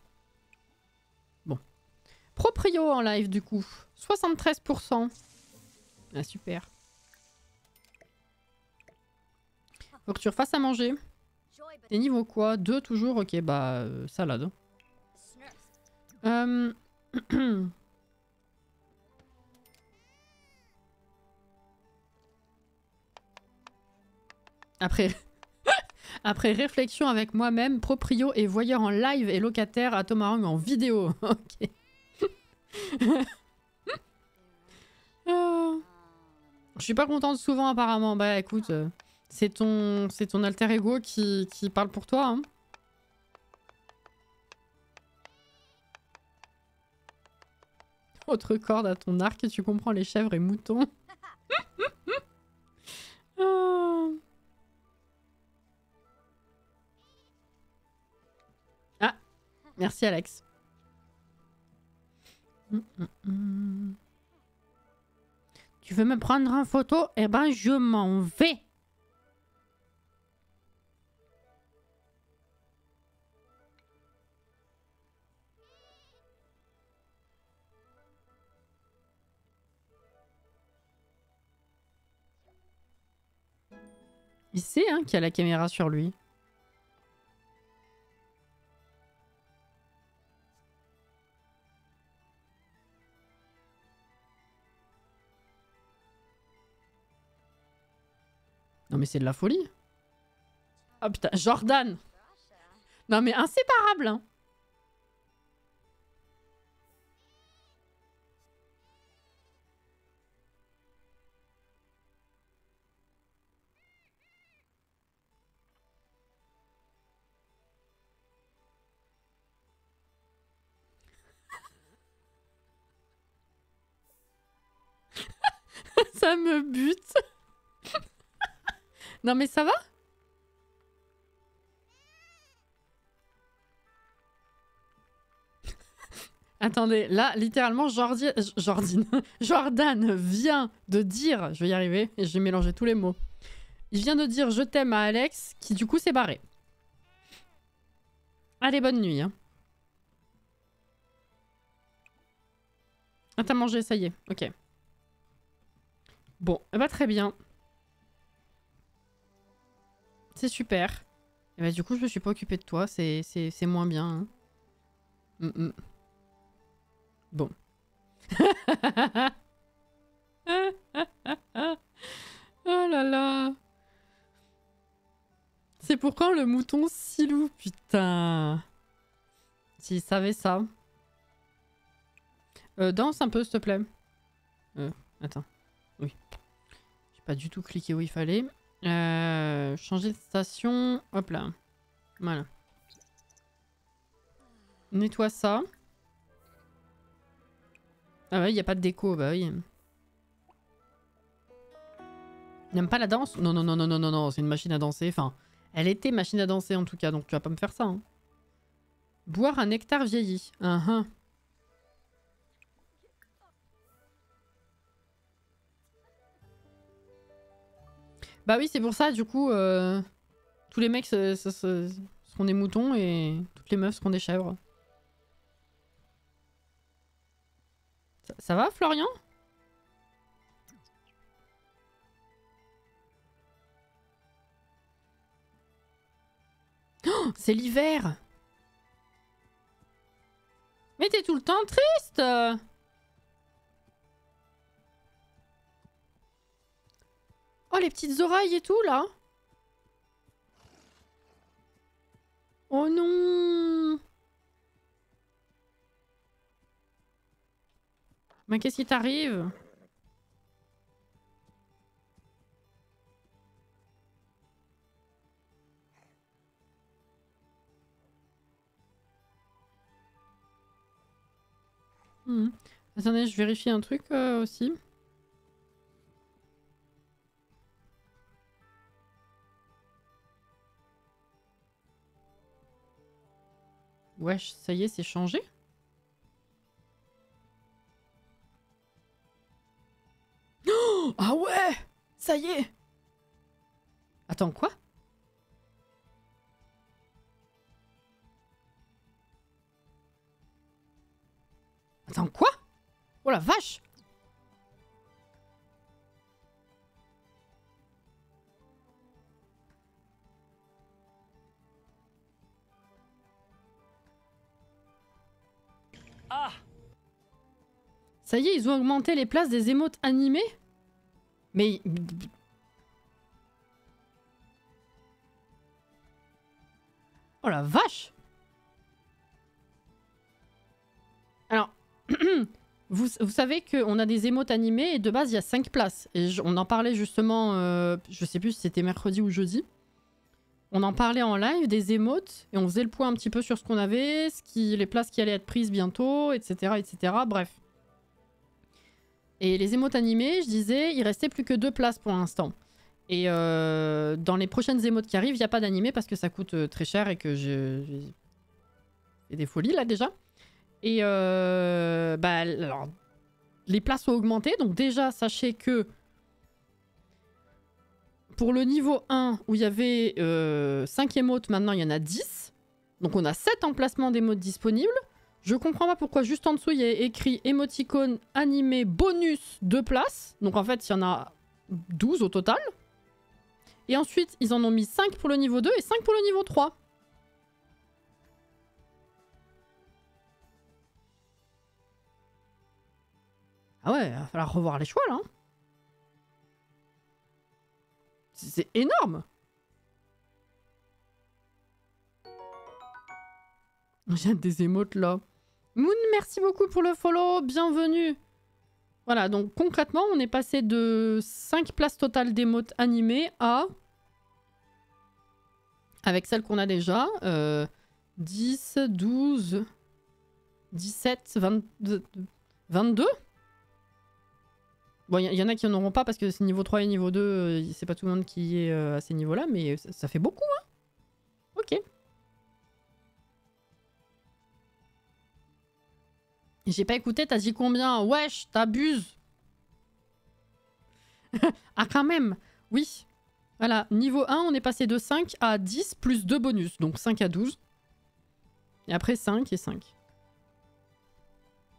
Bon. Proprio en live du coup. 73%. Ah super. Faut que tu refasses à manger. T'es niveau quoi? 2 toujours? Ok, bah salade. Après... Après réflexion avec moi-même, proprio et voyeur en live et locataire à Tomarang en vidéo. Ok. Je suis pas contente souvent apparemment. Bah écoute, c'est ton alter ego qui parle pour toi. Hein. Autre corde à ton arc, tu comprends les chèvres et moutons. Ah, merci Alex. Tu veux me prendre en photo? Eh ben, je m'en vais. Il sait hein, qu'il y a la caméra sur lui. Non mais c'est de la folie. Ah putain, Jordan. Non mais inséparable hein. Ça me bute. Non mais ça va? Attendez, là, littéralement, Jordan vient de dire... Je vais y arriver, et je vais mélanger tous les mots. Il vient de dire « je t'aime » à Alex, qui du coup s'est barré. Allez, bonne nuit. Hein. Ah, t'as mangé, ça y est. Ok. Bon, bah très bien. C'est super. Et bah du coup, je me suis pas occupée de toi, c'est moins bien. Hein. Bon. Oh là là. C'est pour quand le mouton Silou, putain. S'il savait ça. Danse un peu, s'il te plaît. Attends. Oui. J'ai pas du tout cliqué où il fallait. Changer de station. Hop là. Voilà. Nettoie ça. Ah ouais, il n'y a pas de déco, bah oui. N'aime pas la danse? Non, non, non, non, non, non, non, c'est une machine à danser. Enfin, elle était machine à danser en tout cas, donc tu vas pas me faire ça. Hein. Boire un nectar vieilli. Bah oui, c'est pour ça, du coup, tous les mecs seront des moutons et toutes les meufs seront des chèvres. Ça va, Florian? Oh, c'est l'hiver! Mais t'es tout le temps triste! Oh, les petites oreilles et tout, là! Oh non! Mais qu'est-ce qui t'arrive? Attendez, je vérifie un truc aussi. Wesh, ça y est, c'est changé? Oh, ah ouais! Ça y est! Attends, quoi? Attends, quoi? Oh la vache! Ah! Ça y est, ils ont augmenté les places des émotes animées? Mais... Oh la vache! Alors... Vous savez qu'on a des émotes animées et de base il y a 5 places. Et on en parlait justement, je sais plus si c'était mercredi ou jeudi. On en parlait en live des émotes et on faisait le point un petit peu sur ce qu'on avait, les places qui allaient être prises bientôt, etc. etc. Bref. Et les émotes animées, je disais, il restait plus que 2 places pour l'instant. Et dans les prochaines émotes qui arrivent, il n'y a pas d'animé parce que ça coûte très cher et que j'ai fait des folies là déjà. Et bah, alors, les places ont augmenté. Donc déjà, sachez que pour le niveau 1, où il y avait 5 émotes, maintenant il y en a 10. Donc on a 7 emplacements d'émotes disponibles. Je comprends pas pourquoi juste en dessous, il y a écrit émoticône animé bonus 2 places. Donc en fait, il y en a 12 au total. Et ensuite, ils en ont mis 5 pour le niveau 2 et 5 pour le niveau 3. Ah ouais, il va falloir revoir les choix là. Hein. C'est énorme. J'ai des émotes là. Moon, merci beaucoup pour le follow. Bienvenue. Voilà, donc concrètement, on est passé de 5 places totales d'émotes animées à... Avec celles qu'on a déjà. 10, 12, 17, 22. Bon, il y en a qui n'en auront pas parce que c'est niveau 3 et niveau 2, c'est pas tout le monde qui est à ces niveaux-là, mais ça fait beaucoup, hein. Ok. J'ai pas écouté, t'as dit combien? Wesh, t'abuses. Ah, quand même. Oui. Voilà, niveau 1, on est passé de 5 à 10 plus 2 bonus, donc 5 à 12. Et après 5 et 5.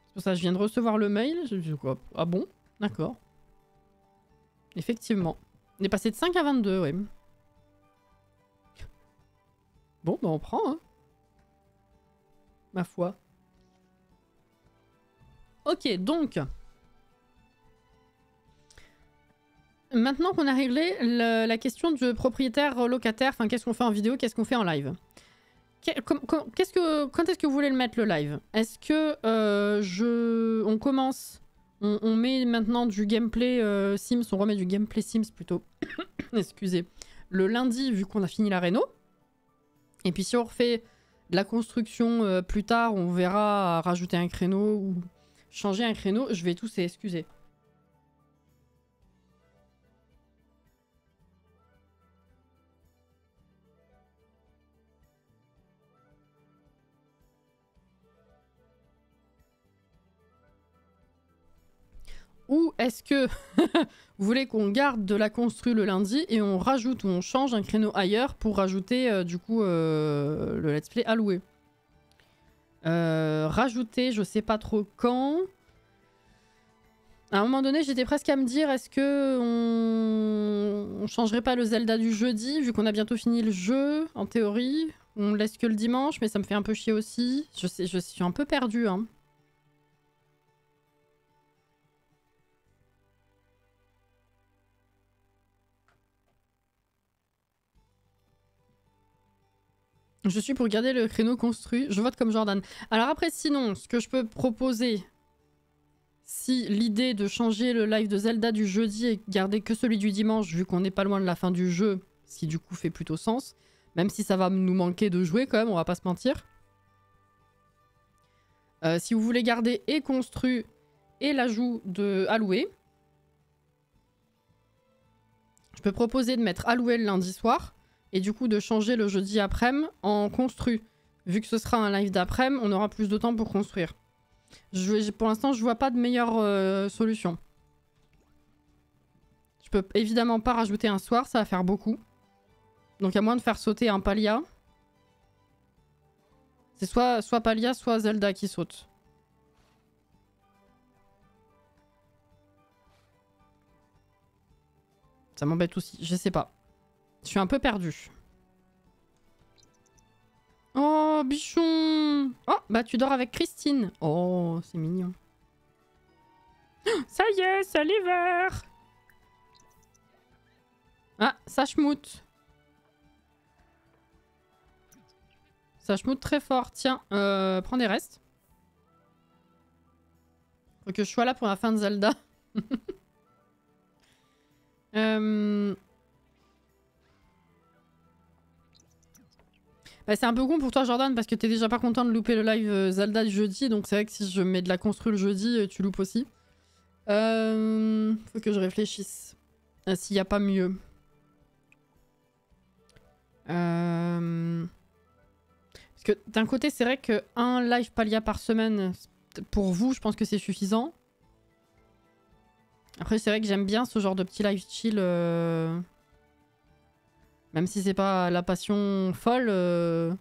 C'est pour ça que je viens de recevoir le mail. Je dis quoi? Ah bon? D'accord. Effectivement. On est passé de 5 à 22, ouais. Bon, bah on prend, hein. Ma foi. Ok, donc... Maintenant qu'on a réglé la question du propriétaire-locataire, enfin qu'est-ce qu'on fait en vidéo, qu'est-ce qu'on fait en live? Quand est-ce que vous voulez le mettre le live? Est-ce que on commence, on met maintenant du gameplay Sims, on remet du gameplay Sims plutôt, excusez, le lundi vu qu'on a fini la réno. Et puis si on refait de la construction plus tard, on verra rajouter un créneau ou changer un créneau. Je vais tous excuser. Ou est-ce que vous voulez qu'on garde de la constru le lundi et on rajoute ou on change un créneau ailleurs pour rajouter du coup le let's play alloué. Rajouter, je sais pas trop quand. À un moment donné, j'étais presque à me dire est-ce que on changerait pas le Zelda du jeudi vu qu'on a bientôt fini le jeu en théorie. On laisse que le dimanche, mais ça me fait un peu chier aussi. Je suis un peu perdue, hein. Je suis pour garder le créneau construit. Je vote comme Jordan. Alors après, sinon, ce que je peux proposer, si l'idée de changer le live de Zelda du jeudi et garder que celui du dimanche, vu qu'on n'est pas loin de la fin du jeu, ce qui du coup fait plutôt sens, même si ça va nous manquer de jouer quand même, on va pas se mentir. Si vous voulez garder et construit et l'ajout de alloué, je peux proposer de mettre alloué le lundi soir. Et du coup de changer le jeudi après-midi en construit. Vu que ce sera un live d'après-midi, on aura plus de temps pour construire. Pour l'instant, je vois pas de meilleure solution. Je peux évidemment pas rajouter un soir, ça va faire beaucoup. Donc à moins de faire sauter un Palia. C'est soit Palia, soit Zelda qui saute. Ça m'embête aussi, je sais pas. Je suis un peu perdue. Oh, bichon! Oh, bah tu dors avec Christine. Oh, c'est mignon. Ça y est, c'est l'hiver! Ah, ça schmoute. Ça schmoute très fort. Tiens, prends des restes. Faut que je sois là pour la fin de Zelda. Bah, c'est un peu con pour toi Jordan parce que t'es déjà pas content de louper le live Zelda du jeudi, donc c'est vrai que si je mets de la construire le jeudi, tu loupes aussi. Faut que je réfléchisse. S'il n'y a pas mieux. Parce que d'un côté c'est vrai que un live Palia par semaine, pour vous je pense que c'est suffisant. Après c'est vrai que j'aime bien ce genre de petit live chill... Même si c'est pas la passion folle, je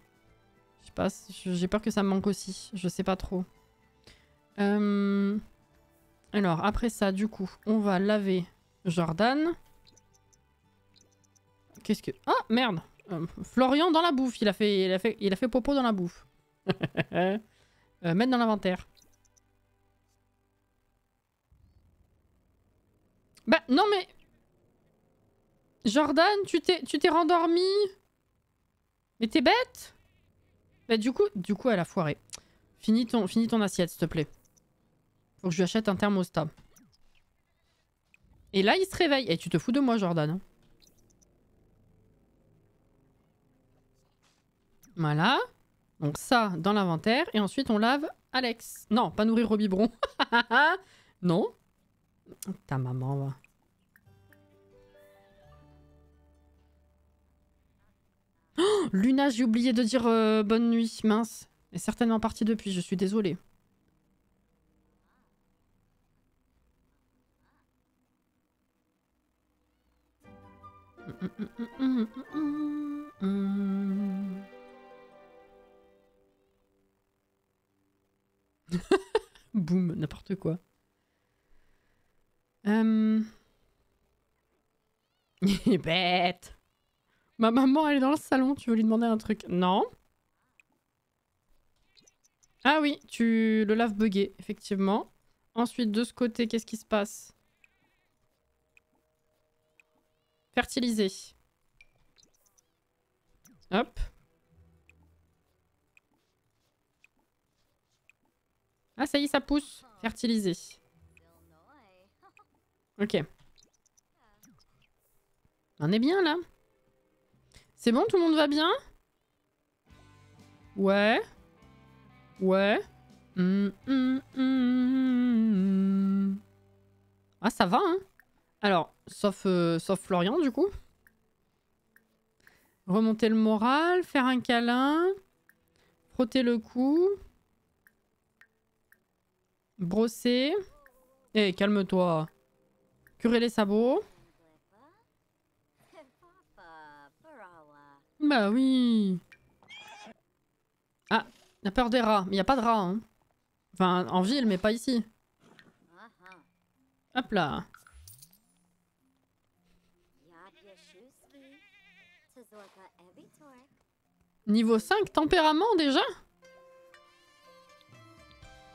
sais pas, j'ai peur que ça me manque aussi. Je sais pas trop. Alors, après ça, du coup, on va laver Jordan. Qu'est-ce que... Ah, merde. Florian dans la bouffe. Il a fait popo dans la bouffe. Mettre dans l'inventaire. Bah, non mais... Jordan, tu t'es rendormi? Mais t'es bête? Bah du coup, elle a foiré. Finis ton assiette, s'il te plaît. Faut que je lui achète un thermostat. Et là, il se réveille. Et tu te fous de moi, Jordan. Hein. Voilà. Donc ça, dans l'inventaire. Et ensuite, on lave Alex. Non, pas nourrir au biberon. Non. Ta maman, va. Oh, Luna, j'ai oublié de dire bonne nuit. Mince. Elle est certainement partie depuis, je suis désolée. Boum, n'importe quoi. Il est bête. Ma maman, elle est dans le salon, tu veux lui demander un truc? Non. Ah oui, tu le laves buggé, effectivement. Ensuite, de ce côté, qu'est-ce qui se passe? Fertiliser. Hop. Ah, ça y est, ça pousse. Fertiliser. Ok. On est bien, là. C'est bon, tout le monde va bien? Ouais. Ouais. Ah, ça va, hein. Alors, sauf Florian, du coup. Remonter le moral, faire un câlin, frotter le cou, brosser. Eh, calme-toi. Curer les sabots. Bah oui. Ah, la peur des rats. Mais y a pas de rats, hein. Enfin, en ville, mais pas ici. Hop là. Niveau 5, tempérament déjà?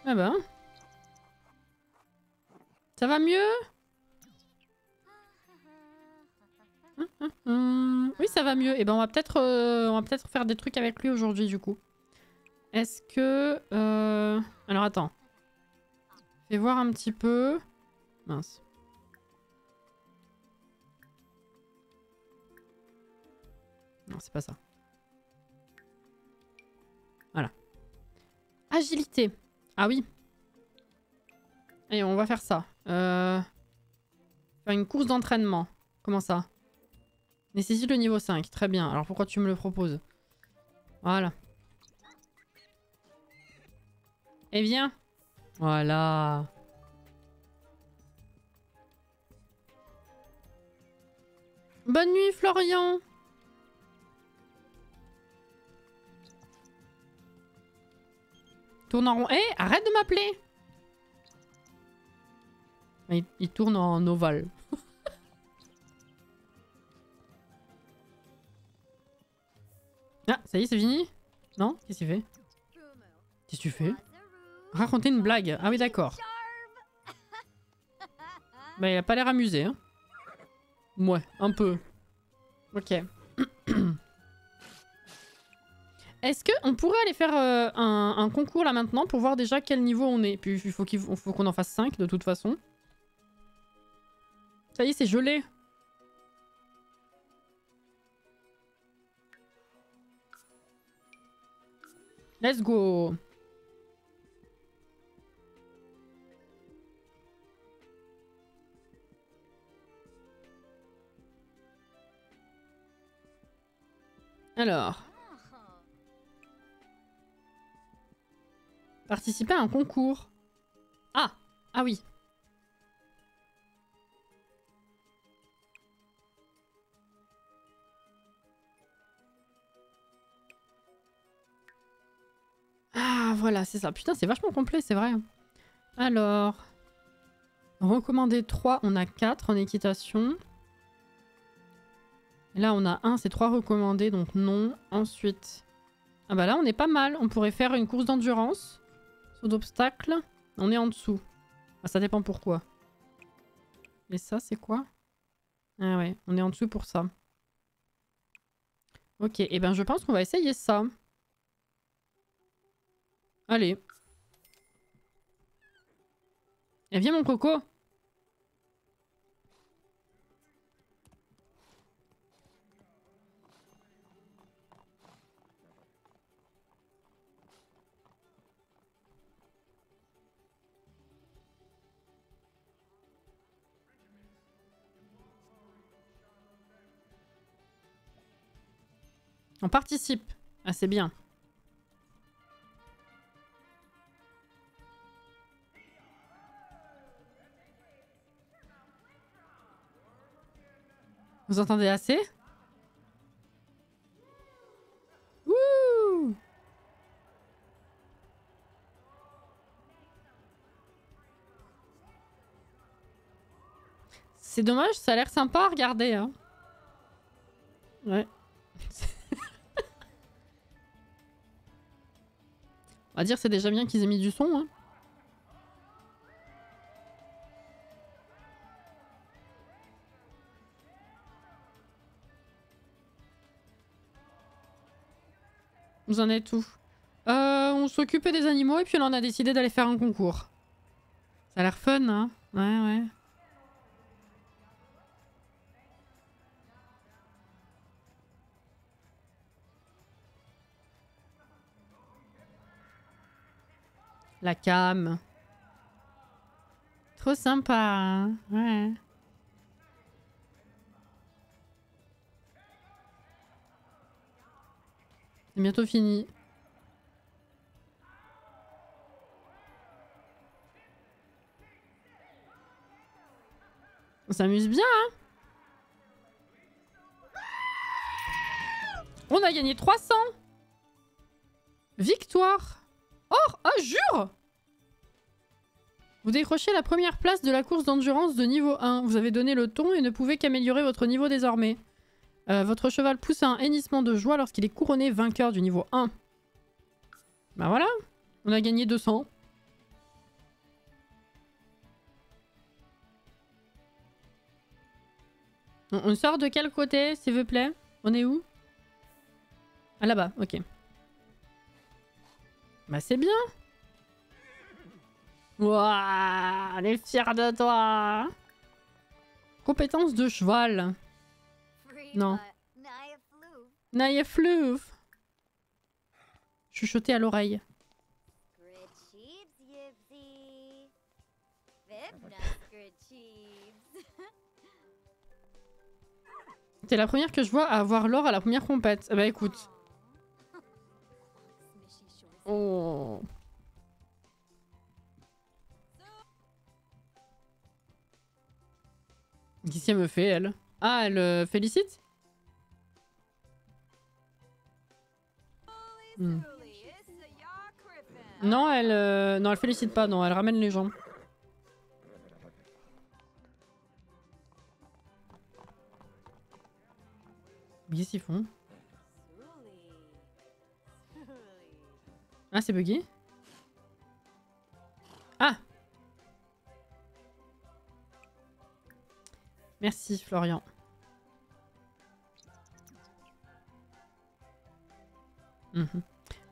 Ah ben. Ça va mieux? Oui, ça va mieux. Et ben on va peut-être faire des trucs avec lui aujourd'hui du coup. Est-ce que... Alors attends. Fais voir un petit peu. Mince. Non, c'est pas ça. Voilà. Agilité. Ah oui. Et on va faire ça. Faire une course d'entraînement. Comment ça? Nécessite le niveau 5. Très bien. Alors pourquoi tu me le proposes? Voilà. Et viens. Voilà. Bonne nuit, Florian. Tourne en rond. Eh, arrête de m'appeler. Il tourne en ovale. Ah, ça y est, c'est fini? Non? Qu'est-ce qu'il fait? Qu'est-ce que tu fais? Raconter une blague. Ah oui, d'accord. Bah, il a pas l'air amusé, hein. Ouais, un peu. Ok. Est-ce qu'on pourrait aller faire un concours là maintenant pour voir déjà quel niveau on est? Puis il faut qu'on en fasse 5 de toute façon. Ça y est, c'est gelé. Let's go. Alors. Participer à un concours. Ah! Ah oui. Ah, voilà, c'est ça. Putain, c'est vachement complet, c'est vrai. Alors... Recommander 3, on a 4 en équitation. Là, on a 1, c'est 3 recommandés, donc non. Ensuite... Ah bah là, on est pas mal. On pourrait faire une course d'endurance. Saut d'obstacle. On est en dessous. Ah, ça dépend pourquoi. Et ça, c'est quoi? Ah ouais, on est en dessous pour ça. Ok, et ben je pense qu'on va essayer ça. Allez. Et viens mon coco. On participe. Ah, c'est bien. Vous entendez assez? Wouh! C'est dommage, ça a l'air sympa à regarder. Hein. Ouais. On va dire c'est déjà bien qu'ils aient mis du son. Hein. Vous en êtes où? On s'occupait des animaux et puis on en a décidé d'aller faire un concours. Ça a l'air fun, hein? Ouais, ouais. La cam. Trop sympa, hein? Ouais. C'est bientôt fini. On s'amuse bien, hein? On a gagné 300! Victoire! Or! Ah, jure! Vous décrochez la première place de la course d'endurance de niveau 1. Vous avez donné le ton et ne pouvez qu'améliorer votre niveau désormais. Votre cheval pousse un hennissement de joie lorsqu'il est couronné vainqueur du niveau 1. Bah voilà, on a gagné 200. On sort de quel côté, s'il vous plaît? On est où? Ah là-bas, ok. Bah c'est bien. Wouah, on est fiers de toi. Compétence de cheval. Non. Naïeflouf. Chuchoter à l'oreille. T'es la première que je vois à avoir l'or à la première compète. Bah écoute. Oh. Qu'est-ce qu'elle me fait, elle? Ah, elle félicite? Hmm. Non, elle félicite pas, non, elle ramène les gens. Qu'est-ce qu'ils font? Ah, c'est bugué? Ah! Merci, Florian.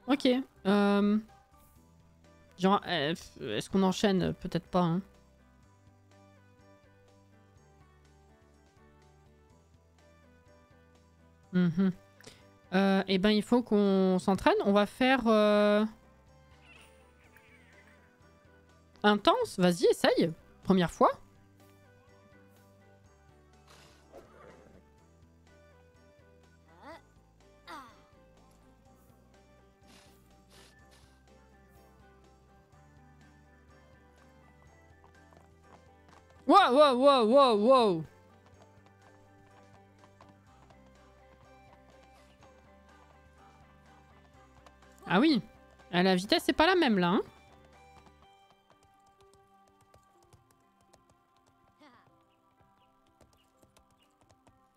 Ok. Genre, est-ce qu'on enchaîne? Peut-être pas, hein. Eh ben, il faut qu'on s'entraîne. On va faire... intense. Vas-y, essaye. Première fois. Wow, wow, wow, wow, wow. Ah oui. La vitesse, c'est pas la même, là. Hein.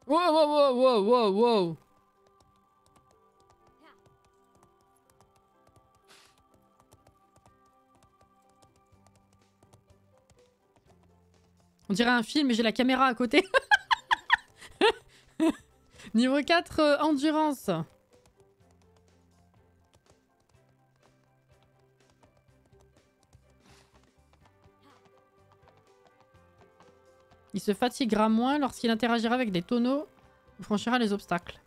Wow, wow, wow, wow, wow, wow. On dirait un film et j'ai la caméra à côté. Niveau 4, endurance. Il se fatiguera moins lorsqu'il interagira avec des tonneaux ou franchira les obstacles.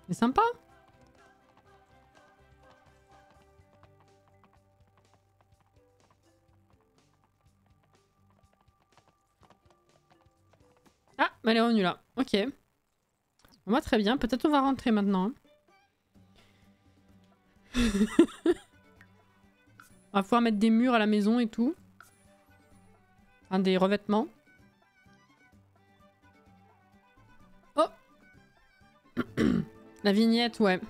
C'est sympa. Ah, elle est revenue là. Ok. On va très bien. Peut-être on va rentrer maintenant. On va pouvoir mettre des murs à la maison et tout. Enfin, des revêtements. Oh. La vignette, ouais.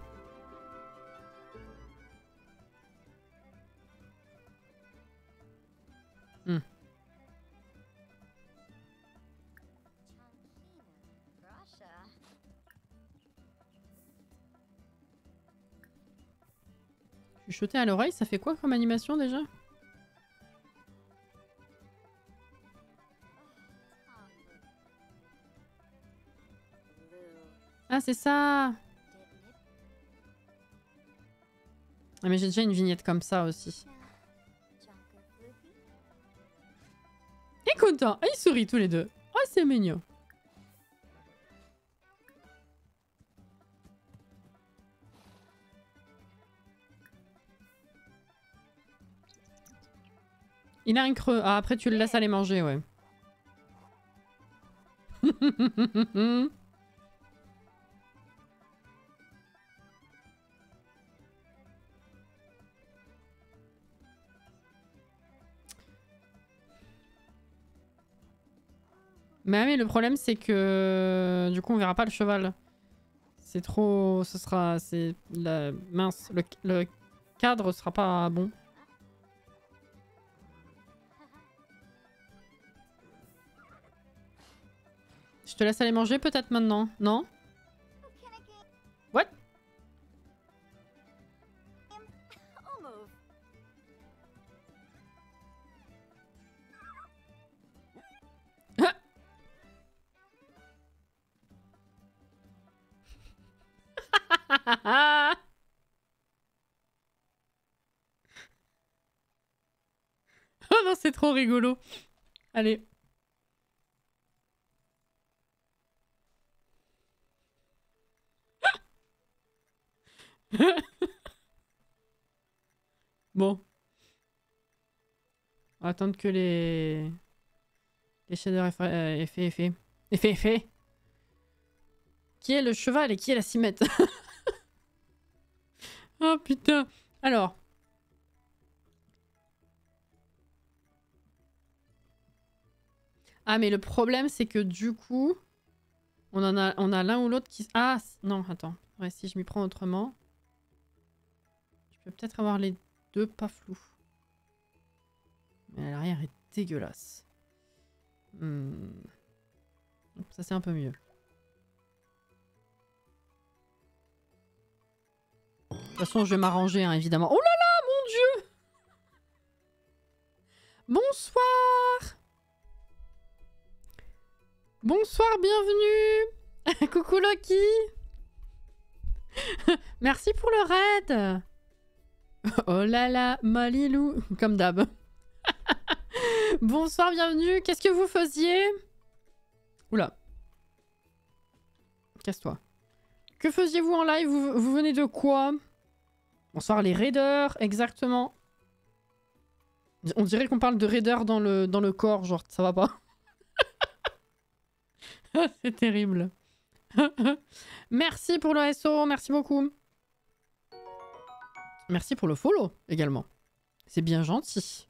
Chuchoter à l'oreille, ça fait quoi comme animation déjà? Ah, c'est ça! Ah, mais j'ai déjà une vignette comme ça aussi. Il est content! Ah, ils sourient tous les deux. Oh, c'est mignon. Il a un creux. Ah, après tu le laisses aller manger, ouais. Mais le problème c'est que du coup on verra pas le cheval. C'est trop... Ce sera... C'est... La... Mince. Le cadre sera pas bon. Je te laisse aller manger peut-être maintenant, non? What? Oh non, c'est trop rigolo. Allez. Bon. On va attendre que les shaders aient fait. Qui est le cheval et qui est la cimette? Oh putain. Alors. Ah mais le problème c'est que du coup... On a l'un ou l'autre qui... Ah non, attends. Ouais, si je m'y prends autrement... Je peux peut-être avoir les deux pas flous. Mais l'arrière est dégueulasse. Ça c'est un peu mieux. De toute façon je vais m'arranger hein, évidemment. Oh là là mon dieu! Bonsoir! Bonsoir, bienvenue! Coucou Loki! Merci pour le raid! Oh là là, Malilou! Comme d'hab. Bonsoir, bienvenue! Qu'est-ce que vous faisiez? Oula. Casse-toi. Que faisiez-vous en live? Vous venez de quoi? Bonsoir les raiders, exactement. On dirait qu'on parle de raiders dans le corps, genre ça va pas. C'est terrible. Merci pour le SO, merci beaucoup. Merci pour le follow également. C'est bien gentil.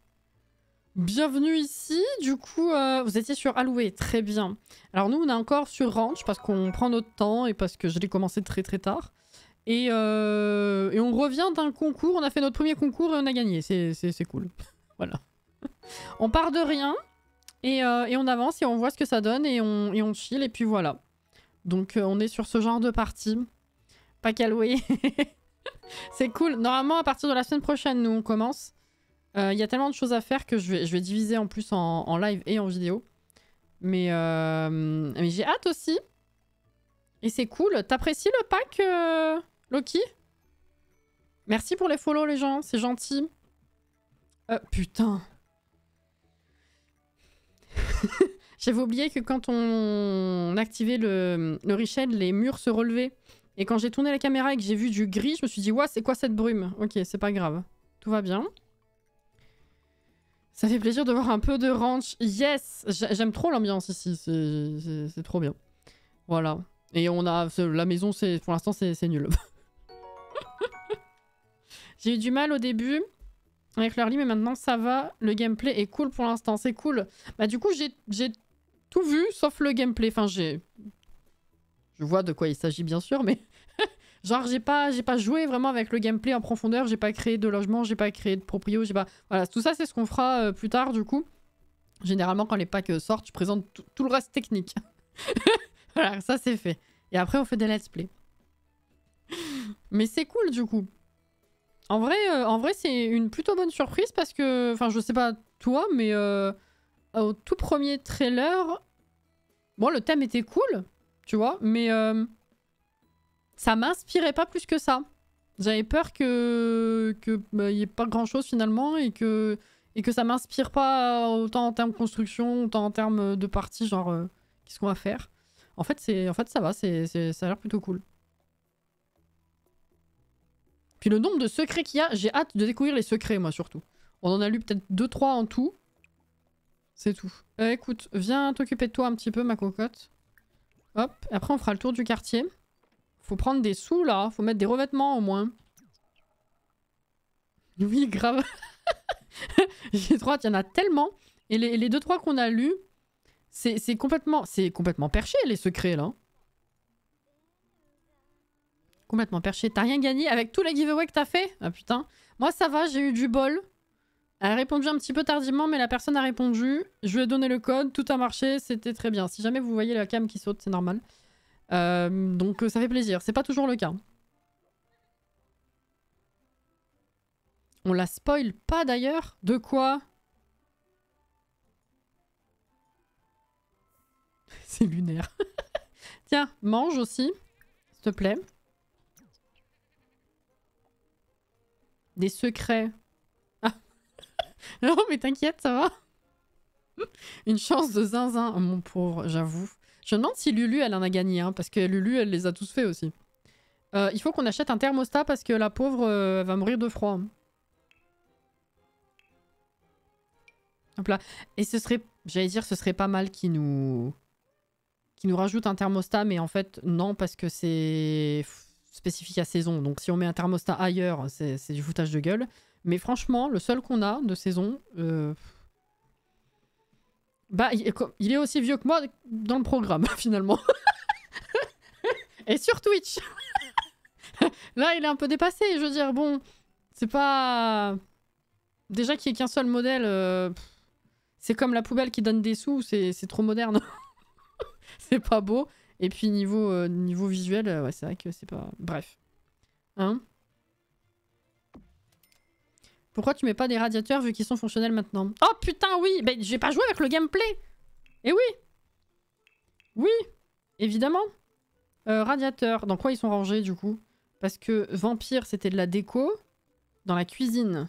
Bienvenue ici. Du coup, vous étiez sur Alloué, très bien. Alors nous, on est encore sur Ranch parce qu'on prend notre temps et parce que je l'ai commencé très très tard. Et on revient d'un concours, on a fait notre premier concours et on a gagné. C'est cool. Voilà. On part de rien et on avance et on voit ce que ça donne et on chill et puis voilà. Donc on est sur ce genre de partie. Pas qu'Alloué. C'est cool. Normalement, à partir de la semaine prochaine, nous on commence. Il y a tellement de choses à faire que je vais diviser en plus en live et en vidéo. Mais j'ai hâte aussi. Et c'est cool. T'apprécies le pack, Loki? Merci pour les follow, les gens. C'est gentil. Putain. J'avais oublié que quand on activait le Richel, les murs se relevaient. Et quand j'ai tourné la caméra et que j'ai vu du gris, je me suis dit, ouais, c'est quoi cette brume? Ok, c'est pas grave. Tout va bien. Ça fait plaisir de voir un peu de ranch. Yes! J'aime trop l'ambiance ici. C'est trop bien. Voilà. Et on a... La maison, pour l'instant, c'est nul. J'ai eu du mal au début avec l'early, mais maintenant, ça va. Le gameplay est cool pour l'instant. C'est cool. Bah du coup, j'ai tout vu, sauf le gameplay. Enfin, Je vois de quoi il s'agit, bien sûr, mais... Genre, j'ai pas joué vraiment avec le gameplay en profondeur, j'ai pas créé de logement, j'ai pas créé de proprio, j'ai pas... Voilà, tout ça, c'est ce qu'on fera plus tard, du coup. Généralement, quand les packs sortent, je présente tout le reste technique. Voilà, ça, c'est fait. Et après, on fait des let's play. Mais c'est cool, du coup. En vrai c'est une plutôt bonne surprise parce que... Enfin, je sais pas toi, mais au tout premier trailer... Bon, le thème était cool, tu vois, mais... ça m'inspirait pas plus que ça. J'avais peur que y ait pas grand chose finalement et que ça m'inspire pas autant en termes de construction, autant en termes de partie, genre qu'est-ce qu'on va faire. En fait, ça va, ça a l'air plutôt cool. Puis le nombre de secrets qu'il y a, j'ai hâte de découvrir les secrets, moi surtout. On en a lu peut-être 2-3 en tout. C'est tout. Écoute, viens t'occuper de toi un petit peu, ma cocotte. Hop, après on fera le tour du quartier. Faut prendre des sous là, faut mettre des revêtements au moins. Oui, grave. J'ai trop hâte, il y en a tellement. Et les 2-3 qu'on a lus, c'est complètement perché les secrets là. Complètement perché. T'as rien gagné avec tous les giveaways que t'as fait? Ah putain. Moi ça va, j'ai eu du bol. Elle a répondu un petit peu tardivement, mais la personne a répondu. Je lui ai donné le code, tout a marché, c'était très bien. Si jamais vous voyez la cam qui saute, c'est normal. Donc ça fait plaisir. C'est pas toujours le cas. On la spoil pas d'ailleurs? De quoi? C'est lunaire. Tiens, mange aussi, s'il te plaît. Des secrets. Ah. Non mais t'inquiète, ça va. Une chance de zinzin, oh, mon pauvre, j'avoue. Je me demande si Lulu, elle en a gagné, hein, parce que Lulu, elle les a tous fait aussi. Il faut qu'on achète un thermostat parce que la pauvre va mourir de froid. Hop là. Et ce serait, j'allais dire, ce serait pas mal qu'ils nous rajoute un thermostat, mais en fait, non, parce que c'est spécifique à saison. Donc si on met un thermostat ailleurs, c'est du foutage de gueule. Mais franchement, le seul qu'on a de saison... Bah, il est aussi vieux que moi dans le programme, finalement. Et sur Twitch. Là, il est un peu dépassé. Je veux dire, bon, c'est pas... Déjà qu'il n'y ait qu'un seul modèle, c'est comme la poubelle qui donne des sous, c'est trop moderne. C'est pas beau. Et puis niveau visuel, ouais, c'est vrai que c'est pas... Bref. Hein? Pourquoi tu mets pas des radiateurs vu qu'ils sont fonctionnels maintenant? Oh putain, oui! Ben, j'ai pas joué avec le gameplay! Eh oui! Oui! Évidemment! Radiateurs. Dans quoi ils sont rangés du coup? Parce que vampire, c'était de la déco. Dans la cuisine.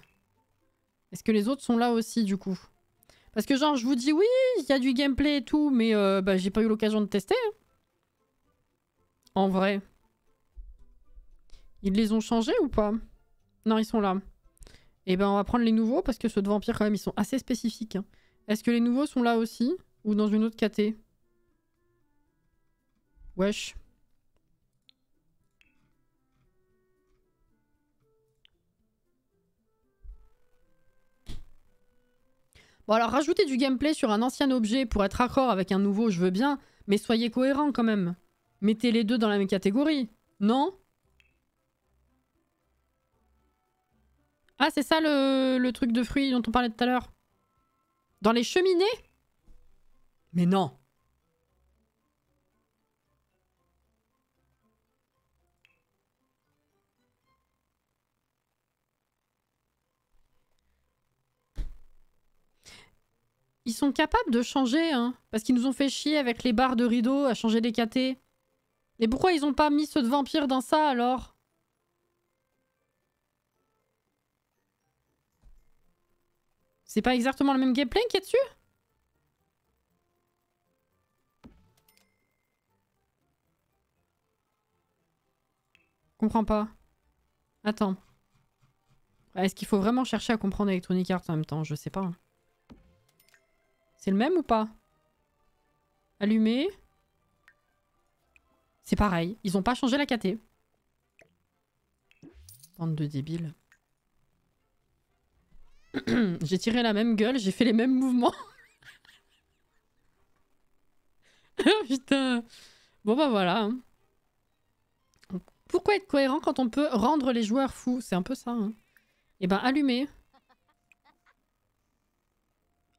Est-ce que les autres sont là aussi du coup? Parce que genre, je vous dis oui, il y a du gameplay et tout, mais bah, j'ai pas eu l'occasion de tester. Hein. En vrai. Ils les ont changés ou pas? Non, ils sont là. Et ben on va prendre les nouveaux parce que ceux de vampire quand même ils sont assez spécifiques. Hein. Est-ce que les nouveaux sont là aussi? Ou dans une autre caté? Wesh. Bon alors rajouter du gameplay sur un ancien objet pour être raccord avec un nouveau, je veux bien, mais soyez cohérents quand même. Mettez les deux dans la même catégorie, non? Ah c'est ça le truc de fruits dont on parlait tout à l'heure. Dans les cheminées? Mais non. Ils sont capables de changer, hein. Parce qu'ils nous ont fait chier avec les barres de rideaux à changer les KT. Et pourquoi ils ont pas mis ceux de vampires dans ça, alors? C'est pas exactement le même gameplay qu'il y a dessus? Comprends pas. Attends. Est-ce qu'il faut vraiment chercher à comprendre Electronic Arts en même temps? Je sais pas. Hein. C'est le même ou pas? Allumé. C'est pareil. Ils ont pas changé la KT. Bande de débiles. J'ai tiré la même gueule, j'ai fait les mêmes mouvements. Putain. Bon bah voilà. Hein. Pourquoi être cohérent quand on peut rendre les joueurs fous? C'est un peu ça. Hein. Et ben allumé.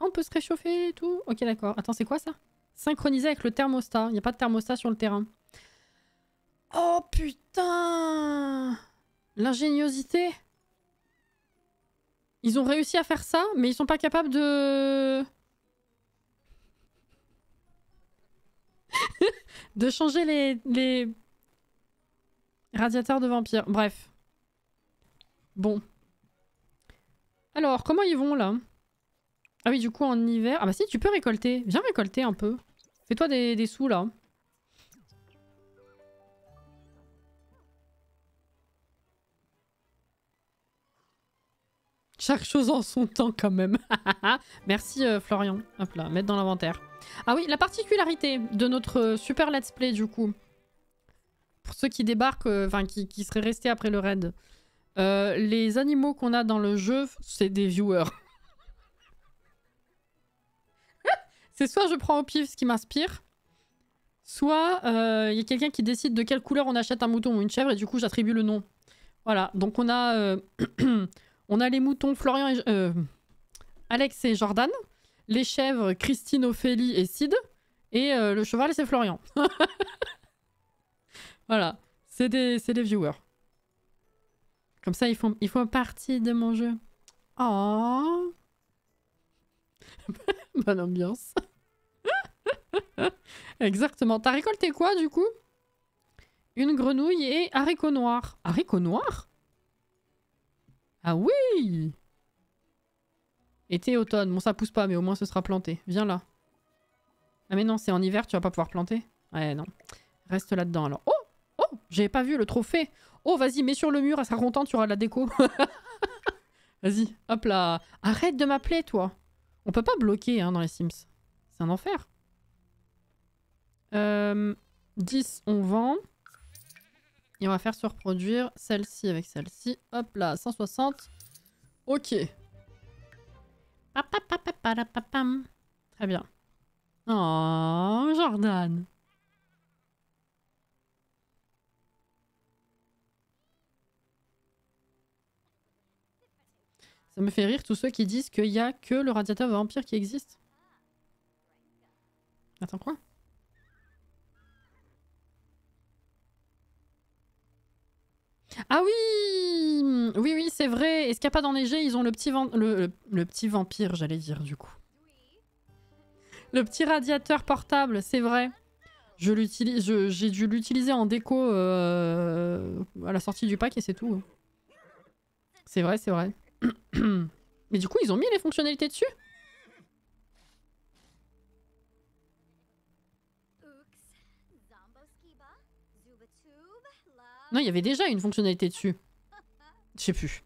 On peut se réchauffer et tout. Ok d'accord. Attends c'est quoi ça? Synchroniser avec le thermostat. Il n'y a pas de thermostat sur le terrain. Oh putain! L'ingéniosité. Ils ont réussi à faire ça, mais ils sont pas capables de... de changer les radiateurs de vampires. Bref. Bon. Alors, comment ils vont, là? Ah oui, du coup, en hiver... Ah bah si, tu peux récolter. Viens récolter un peu. Fais-toi des sous, là. Chaque chose en son temps, quand même. Merci, Florian. Hop là, mettre dans l'inventaire. Ah oui, la particularité de notre super let's play, du coup. Pour ceux qui débarquent, enfin, qui seraient restés après le raid. Les animaux qu'on a dans le jeu, c'est des viewers. C'est soit je prends au pif ce qui m'inspire, soit il y a quelqu'un qui décide de quelle couleur on achète un mouton ou une chèvre et du coup j'attribue le nom. Voilà, donc on a, on a les moutons Florian et, Alex et Jordan, les chèvres Christine, Ophélie et Sid, et le cheval c'est Florian. Voilà, c'est des viewers. Comme ça ils font partie de mon jeu. Oh. Bonne ambiance. Exactement. T'as récolté quoi du coup? Une grenouille et haricots noirs. Haricots noirs? Ah oui! Été, automne. Bon, ça pousse pas, mais au moins ce sera planté. Viens là. Ah mais non, c'est en hiver, tu vas pas pouvoir planter. Ouais, non. Reste là-dedans alors. Oh! Oh! J'avais pas vu le trophée. Oh, vas-y, mets sur le mur, elle sera contente, tu auras de la déco. Vas-y, hop là. Arrête de m'appeler, toi. On peut pas bloquer hein, dans les Sims. C'est un enfer. 10, on vend. Et on va faire se reproduire celle-ci avec celle-ci. Hop là, 160. Ok. Très bien. Oh, Jordan. Ça me fait rire tous ceux qui disent qu'il y a que le radiateur vampire qui existe. Attends, quoi? Ah oui! Oui, oui, c'est vrai. Est-ce qu'il n'y a pas d'enneigé? Ils ont le petit vampire, j'allais dire, du coup. Le petit radiateur portable, c'est vrai. J'ai dû l'utiliser en déco à la sortie du pack et c'est tout. C'est vrai, c'est vrai. Mais du coup, ils ont mis les fonctionnalités dessus? Non, il y avait déjà une fonctionnalité dessus. Je sais plus.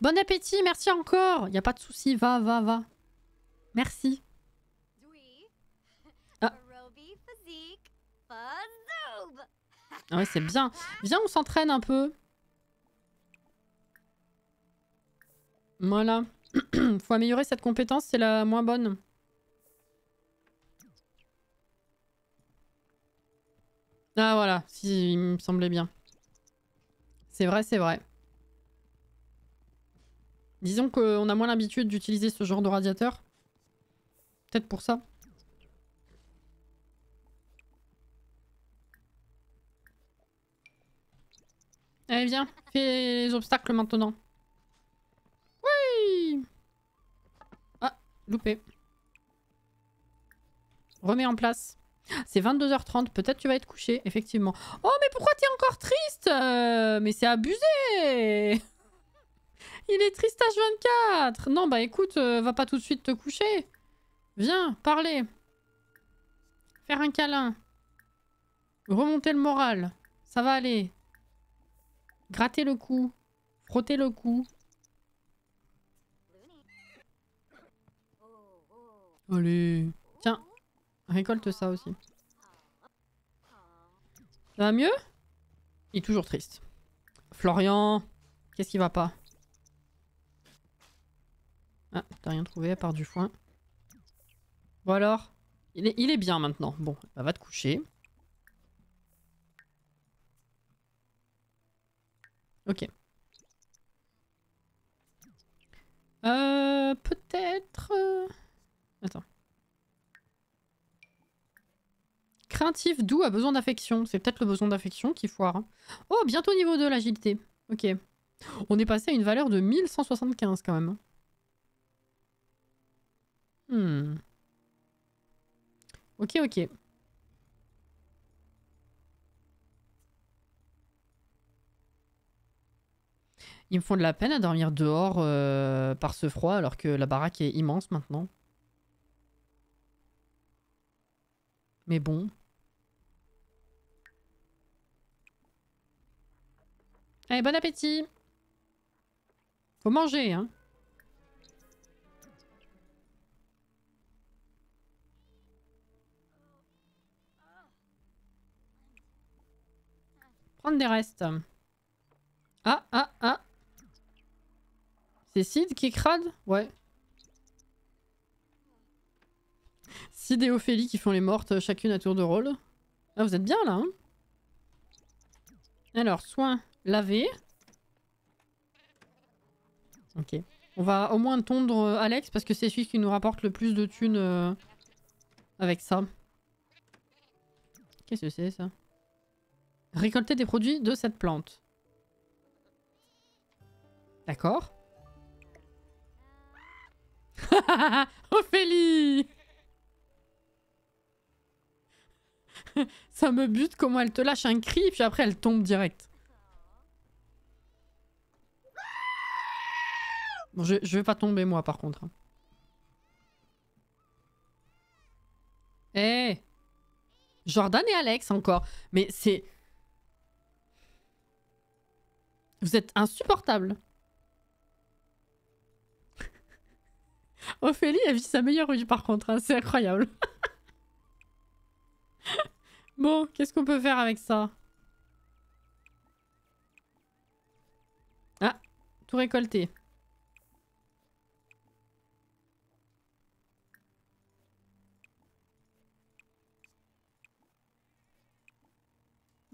Bon appétit, merci encore. Y a pas de souci, va, va, va. Merci. Ah. Ah ouais, c'est bien. Viens, on s'entraîne un peu. Voilà. Faut améliorer cette compétence, c'est la moins bonne. Ah voilà, si, il me semblait bien. C'est vrai, c'est vrai. Disons qu'on a moins l'habitude d'utiliser ce genre de radiateur. Peut-être pour ça. Allez, viens, fais les obstacles maintenant. Oui. Ah, loupé. Remets en place. C'est 22h30, peut-être tu vas être couché, effectivement. Oh, mais pourquoi t'es encore triste? Mais c'est abusé. Il est triste H24. Non, bah écoute, va pas tout de suite te coucher. Viens, parler. Faire un câlin. Remonter le moral. Ça va aller. Gratter le cou. Frotter le cou. Allez. Tiens, récolte ça aussi. Ça va mieux? Il est toujours triste. Florian, qu'est-ce qui va pas? Ah, t'as rien trouvé à part du foin. Bon alors, il est bien maintenant. Bon, bah va te coucher. Ok. Peut-être... Attends. Craintif, doux, a besoin d'affection. C'est peut-être le besoin d'affection qui foire. Hein. Oh, bientôt niveau 2 l'agilité. Ok. On est passé à une valeur de 1175 quand même. Ok, ok. Ils me font de la peine à dormir dehors par ce froid alors que la baraque est immense maintenant. Mais bon. Allez, bon appétit. Faut manger, hein. Prendre des restes. Ah, ah, ah. C'est Sid qui crade? Ouais. Sid et Ophélie qui font les mortes chacune à tour de rôle. Ah, vous êtes bien là, hein? Alors, soin, laver. Ok. On va au moins tondre Alex parce que c'est celui qui nous rapporte le plus de thunes avec ça. Qu'est-ce que c'est ça? Récolter des produits de cette plante. D'accord. Ophélie. Ça me bute comment elle te lâche un cri puis après elle tombe direct. Bon, je vais pas tomber moi par contre. Eh hey. Jordan et Alex encore. Mais c'est... Vous êtes insupportables. Ophélie a vu sa meilleure vie par contre. Hein. C'est incroyable. Bon, qu'est-ce qu'on peut faire avec ça? Ah, tout récolté.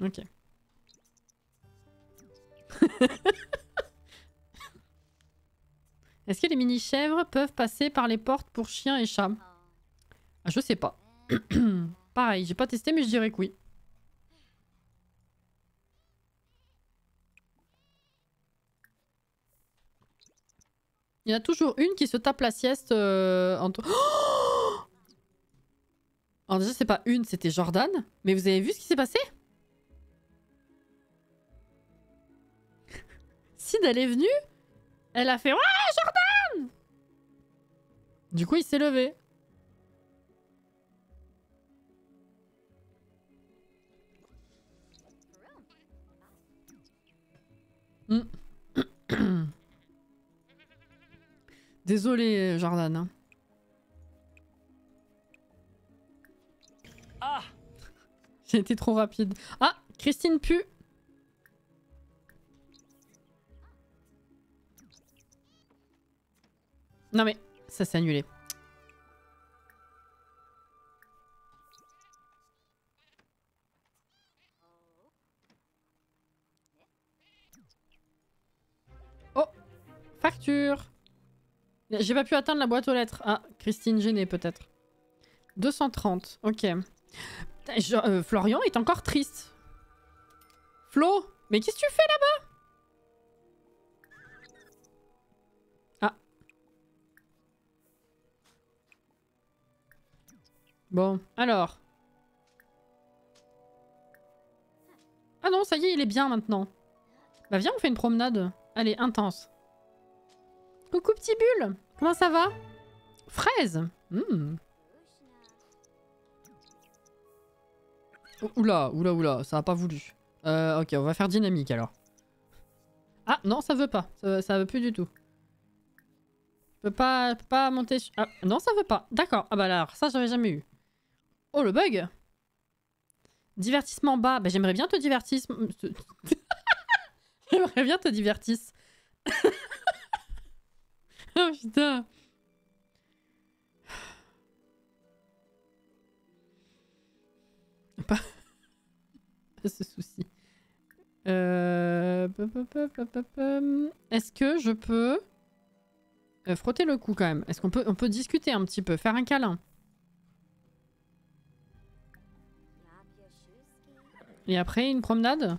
Ok. Est-ce que les mini-chèvres peuvent passer par les portes pour chiens et chats? Ah, je sais pas. Pareil, j'ai pas testé mais je dirais que oui. Il y en a toujours une qui se tape la sieste entre... Oh, alors déjà c'est pas une, c'était Jordan. Mais vous avez vu ce qui s'est passé? Sid elle est venue, elle a fait ouais Jordan. Du coup il s'est levé. Désolé Jordan. Hein. Ah, j'ai été trop rapide. Ah, Christine pue. Non mais, ça s'est annulé. Oh, facture. J'ai pas pu atteindre la boîte aux lettres. Ah, Christine gênée peut-être. 230, ok. Florian est encore triste. Flo, mais qu'est-ce que tu fais là-bas? Ah. Bon, alors. Ah non, ça y est, il est bien maintenant. Bah viens, on fait une promenade. Allez, intense. Coucou petit bulle. Comment ça va? Fraise. Oula, oula, oula, ça a pas voulu. Ok, on va faire dynamique alors. Ah non, ça veut pas. Ça veut plus du tout. Je peux pas monter... Ah non, ça veut pas. D'accord. Ah bah alors, ça j'avais jamais eu. Oh, le bug. Divertissement bas. Bah j'aimerais bien te divertir. J'aimerais bien te divertir. Oh putain. Pas ce souci. Est-ce que je peux frotter le cou quand même? Est-ce qu'on peut discuter un petit peu, faire un câlin? Et après une promenade?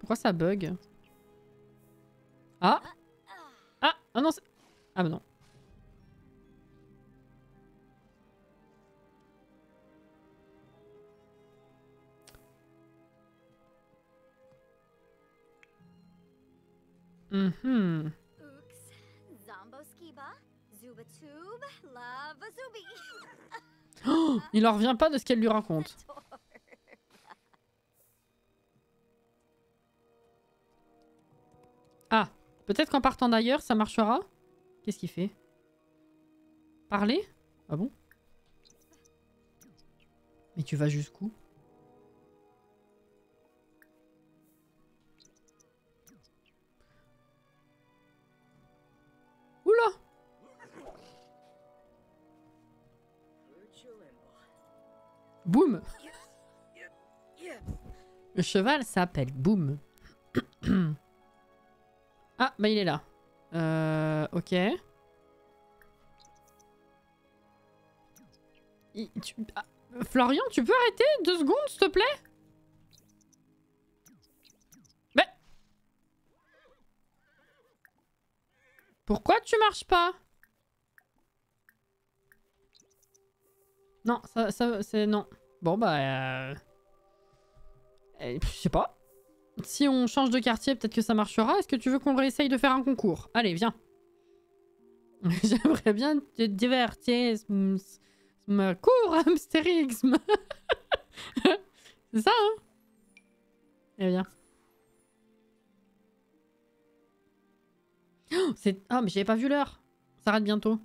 Pourquoi ça bug? Ah! Ah! Ah non, ah bah non. Oh, il en revient pas de ce qu'elle lui raconte. Ah, peut-être qu'en partant d'ailleurs, ça marchera? Qu'est-ce qu'il fait? Parler? Ah bon? Mais tu vas jusqu'où? Oula! Boum! Le cheval s'appelle Boum. Ah, bah il est là. Ok. Florian, tu peux arrêter 2 secondes, s'il te plaît? Mais... Pourquoi tu marches pas? Non, ça c'est... Non. Bon, bah... je sais pas. Si on change de quartier, peut-être que ça marchera. Est-ce que tu veux qu'on réessaye de faire un concours? Allez, viens. J'aimerais bien te divertir. Cours, Hamstérix. C'est ça, hein? Eh bien. Oh, mais j'avais pas vu l'heure. Ça arrête bientôt.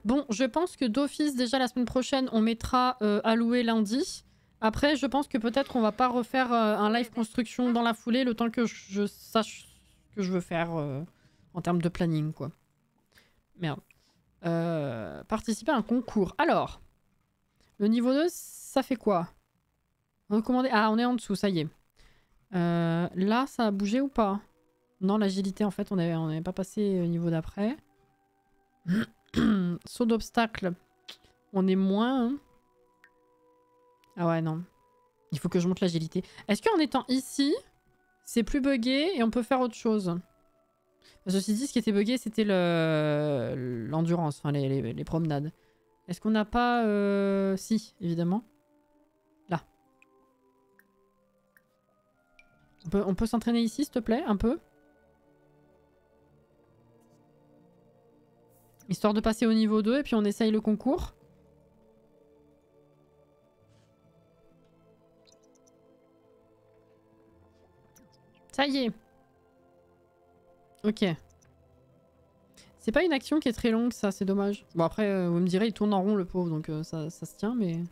Bon, je pense que d'office, déjà la semaine prochaine, on mettra à louer lundi. Après, je pense que peut-être on va pas refaire un live construction dans la foulée le temps que je sache ce que je veux faire en termes de planning, quoi. Merde. Participer à un concours. Alors, le niveau 2, ça fait quoi? Recommander... Ah, on est en dessous, ça y est. Là, ça a bougé ou pas? Non, l'agilité, en fait, on n'avait pas passé au niveau d'après. Saut d'obstacle. On est moins... Hein. Ah ouais, non. Il faut que je monte l'agilité. Est-ce qu'en étant ici, c'est plus buggé et on peut faire autre chose? Ceci dit, ce qui était buggé, c'était l'endurance, enfin les promenades. Est-ce qu'on n'a pas... Si, évidemment. Là. On peut s'entraîner ici, s'il te plaît, un peu? Histoire de passer au niveau 2 et puis on essaye le concours. Ça y est. Ok. C'est pas une action qui est très longue, ça, c'est dommage. Bon, après, vous me direz, il tourne en rond, le pauvre, donc ça se tient, mais...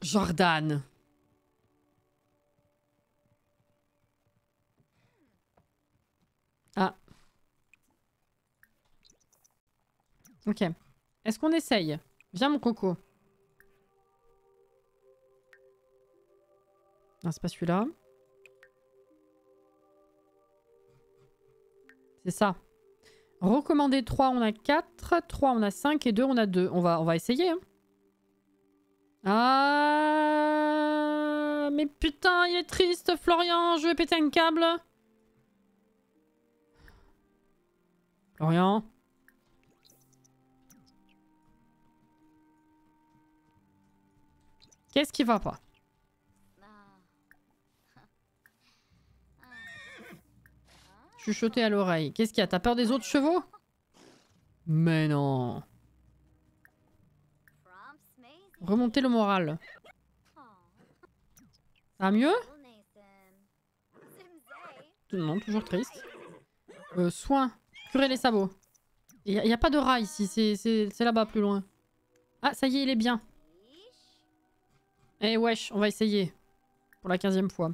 Jordan. Ah. Ok. Est-ce qu'on essaye? Viens mon coco. Non, c'est pas celui-là. C'est ça. Recommander 3, on a 4. 3, on a 5. Et 2, on a 2. On va essayer. Hein. Ah, mais putain, il est triste, Florian. Je vais péter un câble. Florian. Qu'est-ce qui va pas? Chuchoter à l'oreille. Qu'est-ce qu'il y a? T'as peur des autres chevaux? Mais non. Remonter le moral. Ça va mieux? Non, toujours triste. Soin. Curer les sabots. Il n'y a pas de rat ici. C'est là-bas, plus loin. Ah, ça y est, il est bien. Eh wesh, on va essayer. Pour la 15e fois.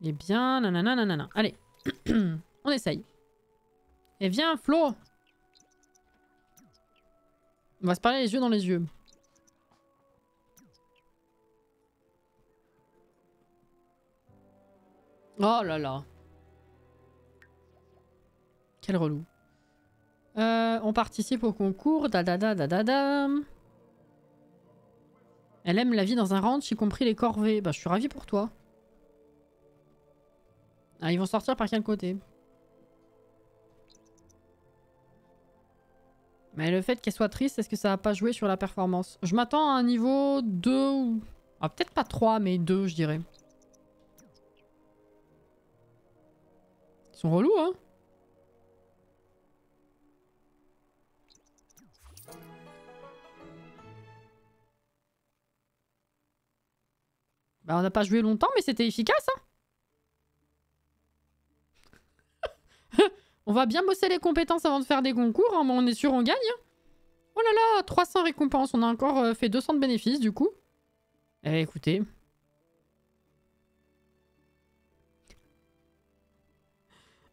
Il est bien, nanana, nanana. Allez, on essaye. Et viens, Flo. On va se parler les yeux dans les yeux. Oh là là. Quel relou. On participe au concours. Da da da da da da. Elle aime la vie dans un ranch, y compris les corvées. Bah, je suis ravie pour toi. Ah, ils vont sortir par quel côté? Mais le fait qu'elle soit triste, est-ce que ça va pas jouer sur la performance? Je m'attends à un niveau 2 ou... Ah, peut-être pas 3, mais 2, je dirais. Ils sont relous, hein? Bah, on n'a pas joué longtemps, mais c'était efficace, hein? On va bien bosser les compétences avant de faire des concours, hein, mais on est sûr on gagne. Hein. Oh là là, 300 récompenses, on a encore fait 200 de bénéfices du coup. Eh écoutez.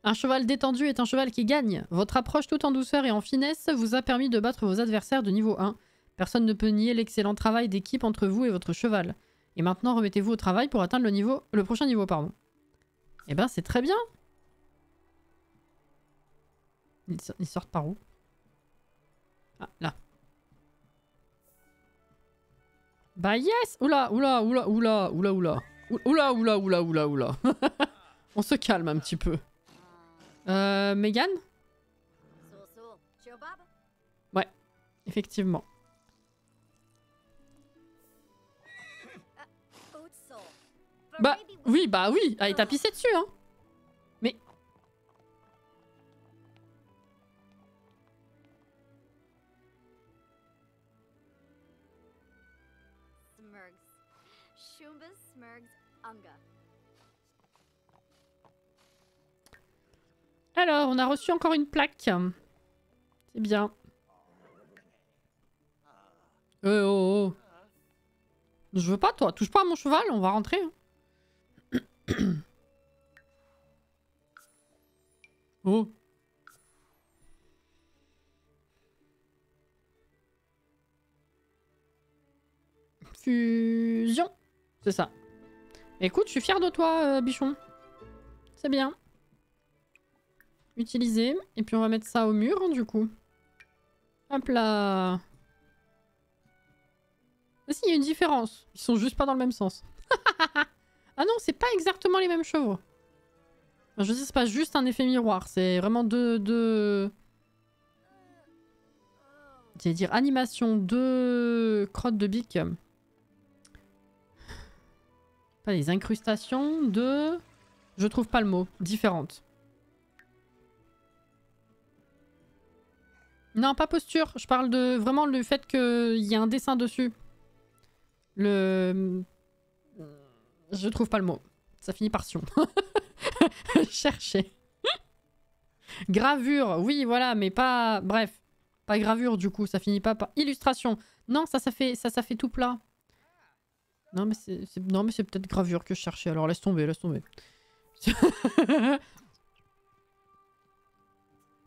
Un cheval détendu est un cheval qui gagne. Votre approche tout en douceur et en finesse vous a permis de battre vos adversaires de niveau 1. Personne ne peut nier l'excellent travail d'équipe entre vous et votre cheval. Et maintenant remettez-vous au travail pour atteindre le prochain niveau, pardon. Eh ben c'est très bien. Ils sortent par où? Ah, là. Bah yes! Oula, oula, oula, oula, oula, oula. Oula, oula, oula, oula, oula. On se calme un petit peu. Megan? Ouais, effectivement. Bah oui, ah, il t'a pissé dessus, hein. Mais... Alors, on a reçu encore une plaque. C'est bien. Oh. Je veux pas, toi. Touche pas à mon cheval, on va rentrer. Oh. Fusion. C'est ça. Écoute, je suis fière de toi, bichon. C'est bien. Utiliser. Et puis on va mettre ça au mur, hein, du coup. Hop là. Ah si, il y a une différence. Ils sont juste pas dans le même sens. Ah non, c'est pas exactement les mêmes chevaux. Enfin, je sais, c'est pas juste un effet miroir. C'est vraiment deux... J'allais dire animation, deux crottes de bique. Pas des incrustations, deux... Je trouve pas le mot. Différentes. Non, pas posture. Je parle de vraiment le fait qu'il y a un dessin dessus. Je trouve pas le mot. Ça finit par sion. Chercher. Gravure, oui, voilà, mais pas... Bref. Pas gravure, du coup. Ça finit pas par... Illustration. Non, ça fait tout plat. Non, mais c'est peut-être gravure que je cherchais. Alors, laisse tomber, laisse tomber.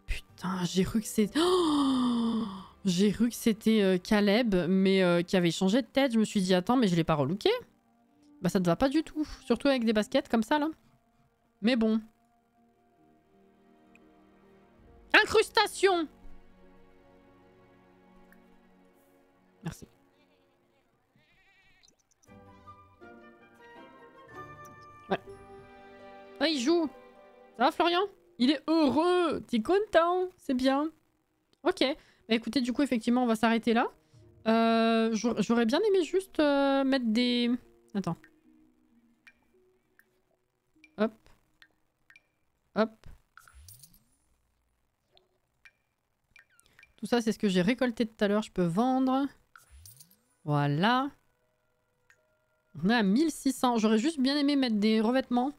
Putain, j'ai cru que c'était... Oh, j'ai cru que c'était Caleb, mais qui avait changé de tête. Je me suis dit, attends, mais je l'ai pas relooké. Bah ça te va pas du tout. Surtout avec des baskets comme ça, là. Mais bon. Incrustation! Merci. Ouais. Ah, il joue. Ça va, Florian? Il est heureux. T'es content? C'est bien. Ok. Bah écoutez, du coup, effectivement, on va s'arrêter là. J'aurais bien aimé juste mettre des... Attends. Hop. Hop. Tout ça, c'est ce que j'ai récolté tout à l'heure. Je peux vendre. Voilà. On est à 1600. J'aurais juste bien aimé mettre des revêtements.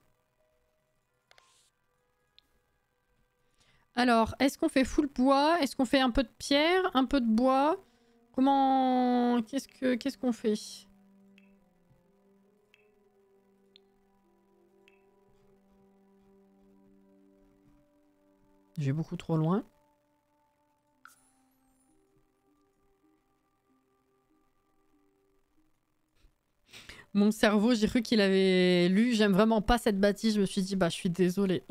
Alors, est-ce qu'on fait full bois? Est-ce qu'on fait un peu de pierre? Un peu de bois? Comment... Qu'est-ce qu'on fait? Je vais beaucoup trop loin. Mon cerveau, j'ai cru qu'il avait lu. J'aime vraiment pas cette bâtisse. Je me suis dit, bah, je suis désolée.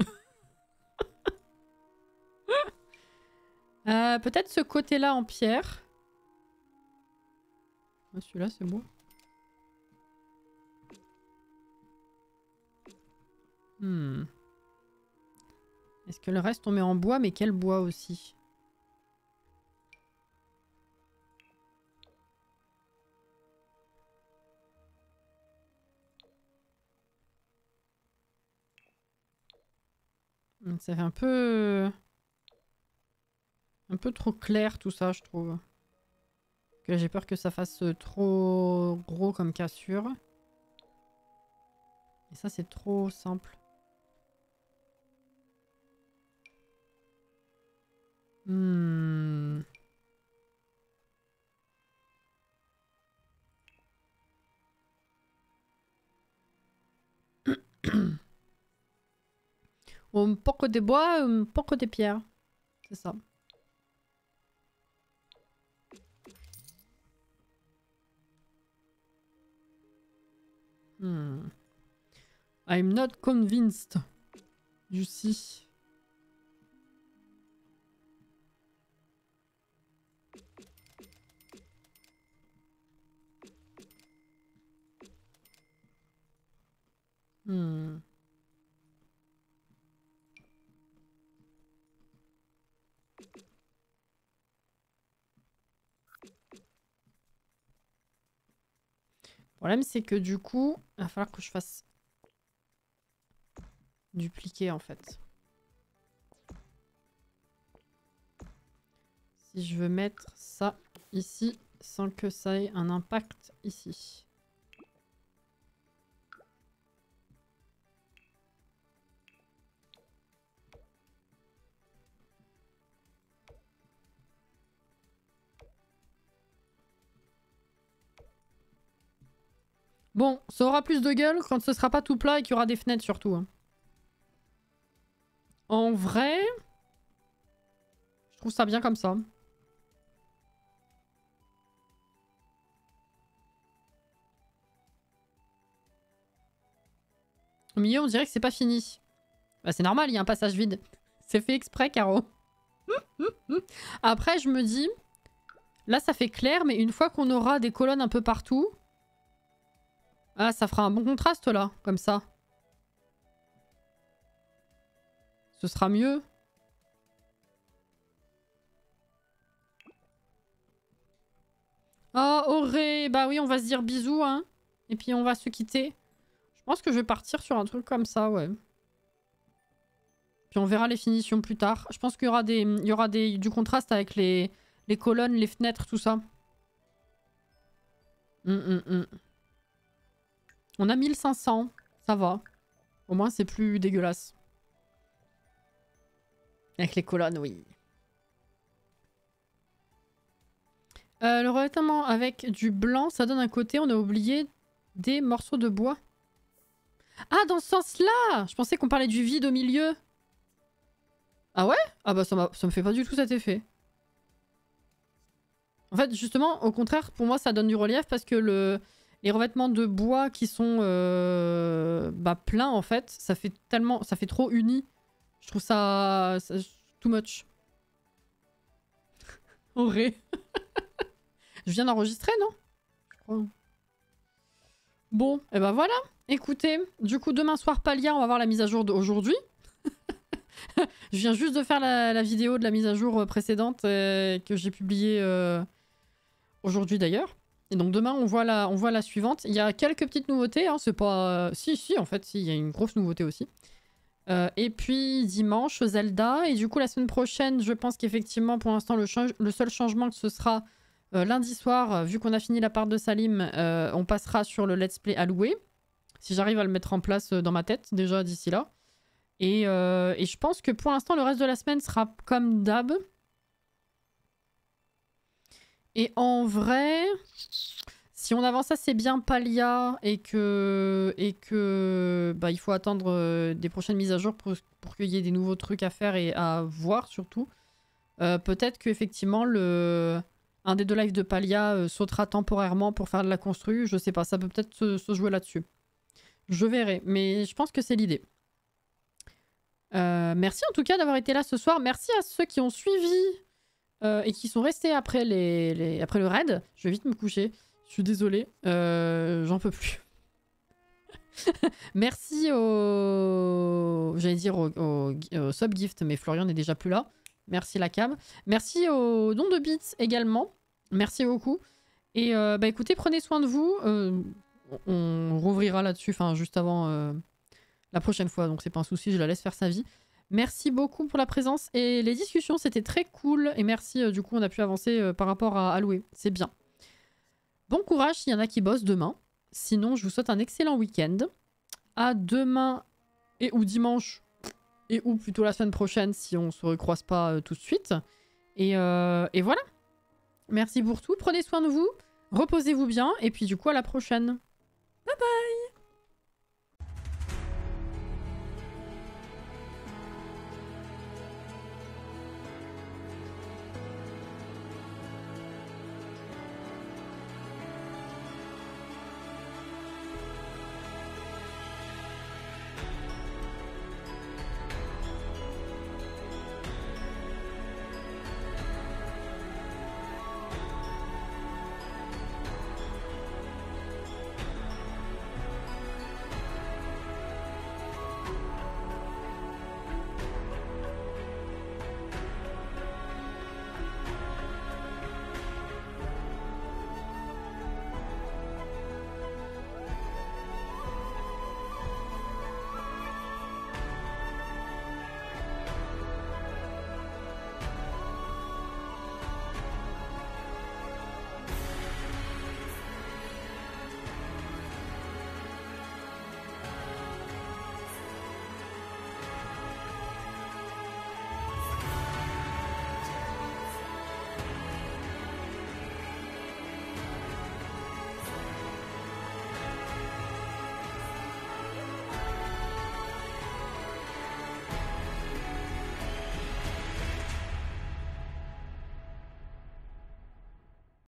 Peut-être ce côté-là en pierre. Ah, celui-là, c'est beau. Est-ce que le reste, on met en bois? Mais quel bois aussi? Ça fait un peu trop clair tout ça, je trouve. Que j'ai peur que ça fasse trop gros comme cassure. Et ça, c'est trop simple. Un poco de bois, un poco de pierre. C'est ça. I'm not convinced. You see. Le problème, c'est que du coup, il va falloir que je fasse dupliquer en fait. Si je veux mettre ça ici sans que ça ait un impact ici. Bon, ça aura plus de gueule quand ce sera pas tout plat et qu'il y aura des fenêtres surtout. Hein. En vrai, je trouve ça bien comme ça. Au milieu, on dirait que c'est pas fini. Bah, c'est normal, il y a un passage vide. C'est fait exprès, Caro. Après, je me dis... Là, ça fait clair, mais une fois qu'on aura des colonnes un peu partout... Ah, ça fera un bon contraste, là, comme ça. Ce sera mieux. Oh, Auré! Bah oui, on va se dire bisous, hein. Et puis on va se quitter. Je pense que je vais partir sur un truc comme ça, ouais. Puis on verra les finitions plus tard. Je pense qu'il y aura du contraste avec les colonnes, les fenêtres, tout ça. On a 1500. Ça va. Au moins, c'est plus dégueulasse. Avec les colonnes, oui. Le revêtement avec du blanc, ça donne un côté. On a oublié des morceaux de bois. Ah, dans ce sens-là! Je pensais qu'on parlait du vide au milieu. Ah ouais? Ah bah ça me fait pas du tout cet effet. En fait, justement, au contraire, pour moi, ça donne du relief parce que les revêtements de bois qui sont pleins, en fait, ça fait trop uni. Je trouve ça too much. Horré. Je viens d'enregistrer, non? Je crois. Bon, et ben voilà. Écoutez, du coup, demain soir, Palia, on va voir la mise à jour d'aujourd'hui. Je viens juste de faire la vidéo de la mise à jour précédente que j'ai publiée aujourd'hui d'ailleurs. Et donc demain, on voit la suivante. Il y a quelques petites nouveautés, hein, c'est pas... Si, en fait, il y a une grosse nouveauté aussi. Et puis dimanche, Zelda. Et du coup, la semaine prochaine, je pense qu'effectivement, pour l'instant, le seul changement que ce sera lundi soir, vu qu'on a fini la part de Salim, on passera sur le let's play alloué. Si j'arrive à le mettre en place dans ma tête, déjà d'ici là. Et je pense que pour l'instant, le reste de la semaine sera comme d'hab. Et en vrai, si on avance assez bien Palia et que il faut attendre des prochaines mises à jour pour qu'il y ait des nouveaux trucs à faire et à voir surtout, peut-être qu'effectivement un des deux lives de Palia sautera temporairement pour faire de la constru. Je sais pas, ça peut peut-être se jouer là-dessus. Je verrai, mais je pense que c'est l'idée. Merci en tout cas d'avoir été là ce soir. Merci à ceux qui ont suivi et qui sont restés après, après le raid. Je vais vite me coucher. Je suis désolée. J'en peux plus. Merci j'allais dire au subgift, mais Florian n'est déjà plus là. Merci la cam. Merci au don de bits également. Merci beaucoup. Et écoutez, prenez soin de vous. On rouvrira là-dessus, juste avant la prochaine fois, donc c'est pas un souci, je la laisse faire sa vie. Merci beaucoup pour la présence et les discussions, c'était très cool. Et merci, du coup, on a pu avancer par rapport à Alloué. C'est bien. Bon courage s'il y en a qui bossent demain. Sinon, je vous souhaite un excellent week-end. À demain et ou dimanche. Et ou plutôt la semaine prochaine si on se recroise pas tout de suite. Et voilà. Merci pour tout. Prenez soin de vous. Reposez-vous bien. Et puis du coup, à la prochaine. Bye bye!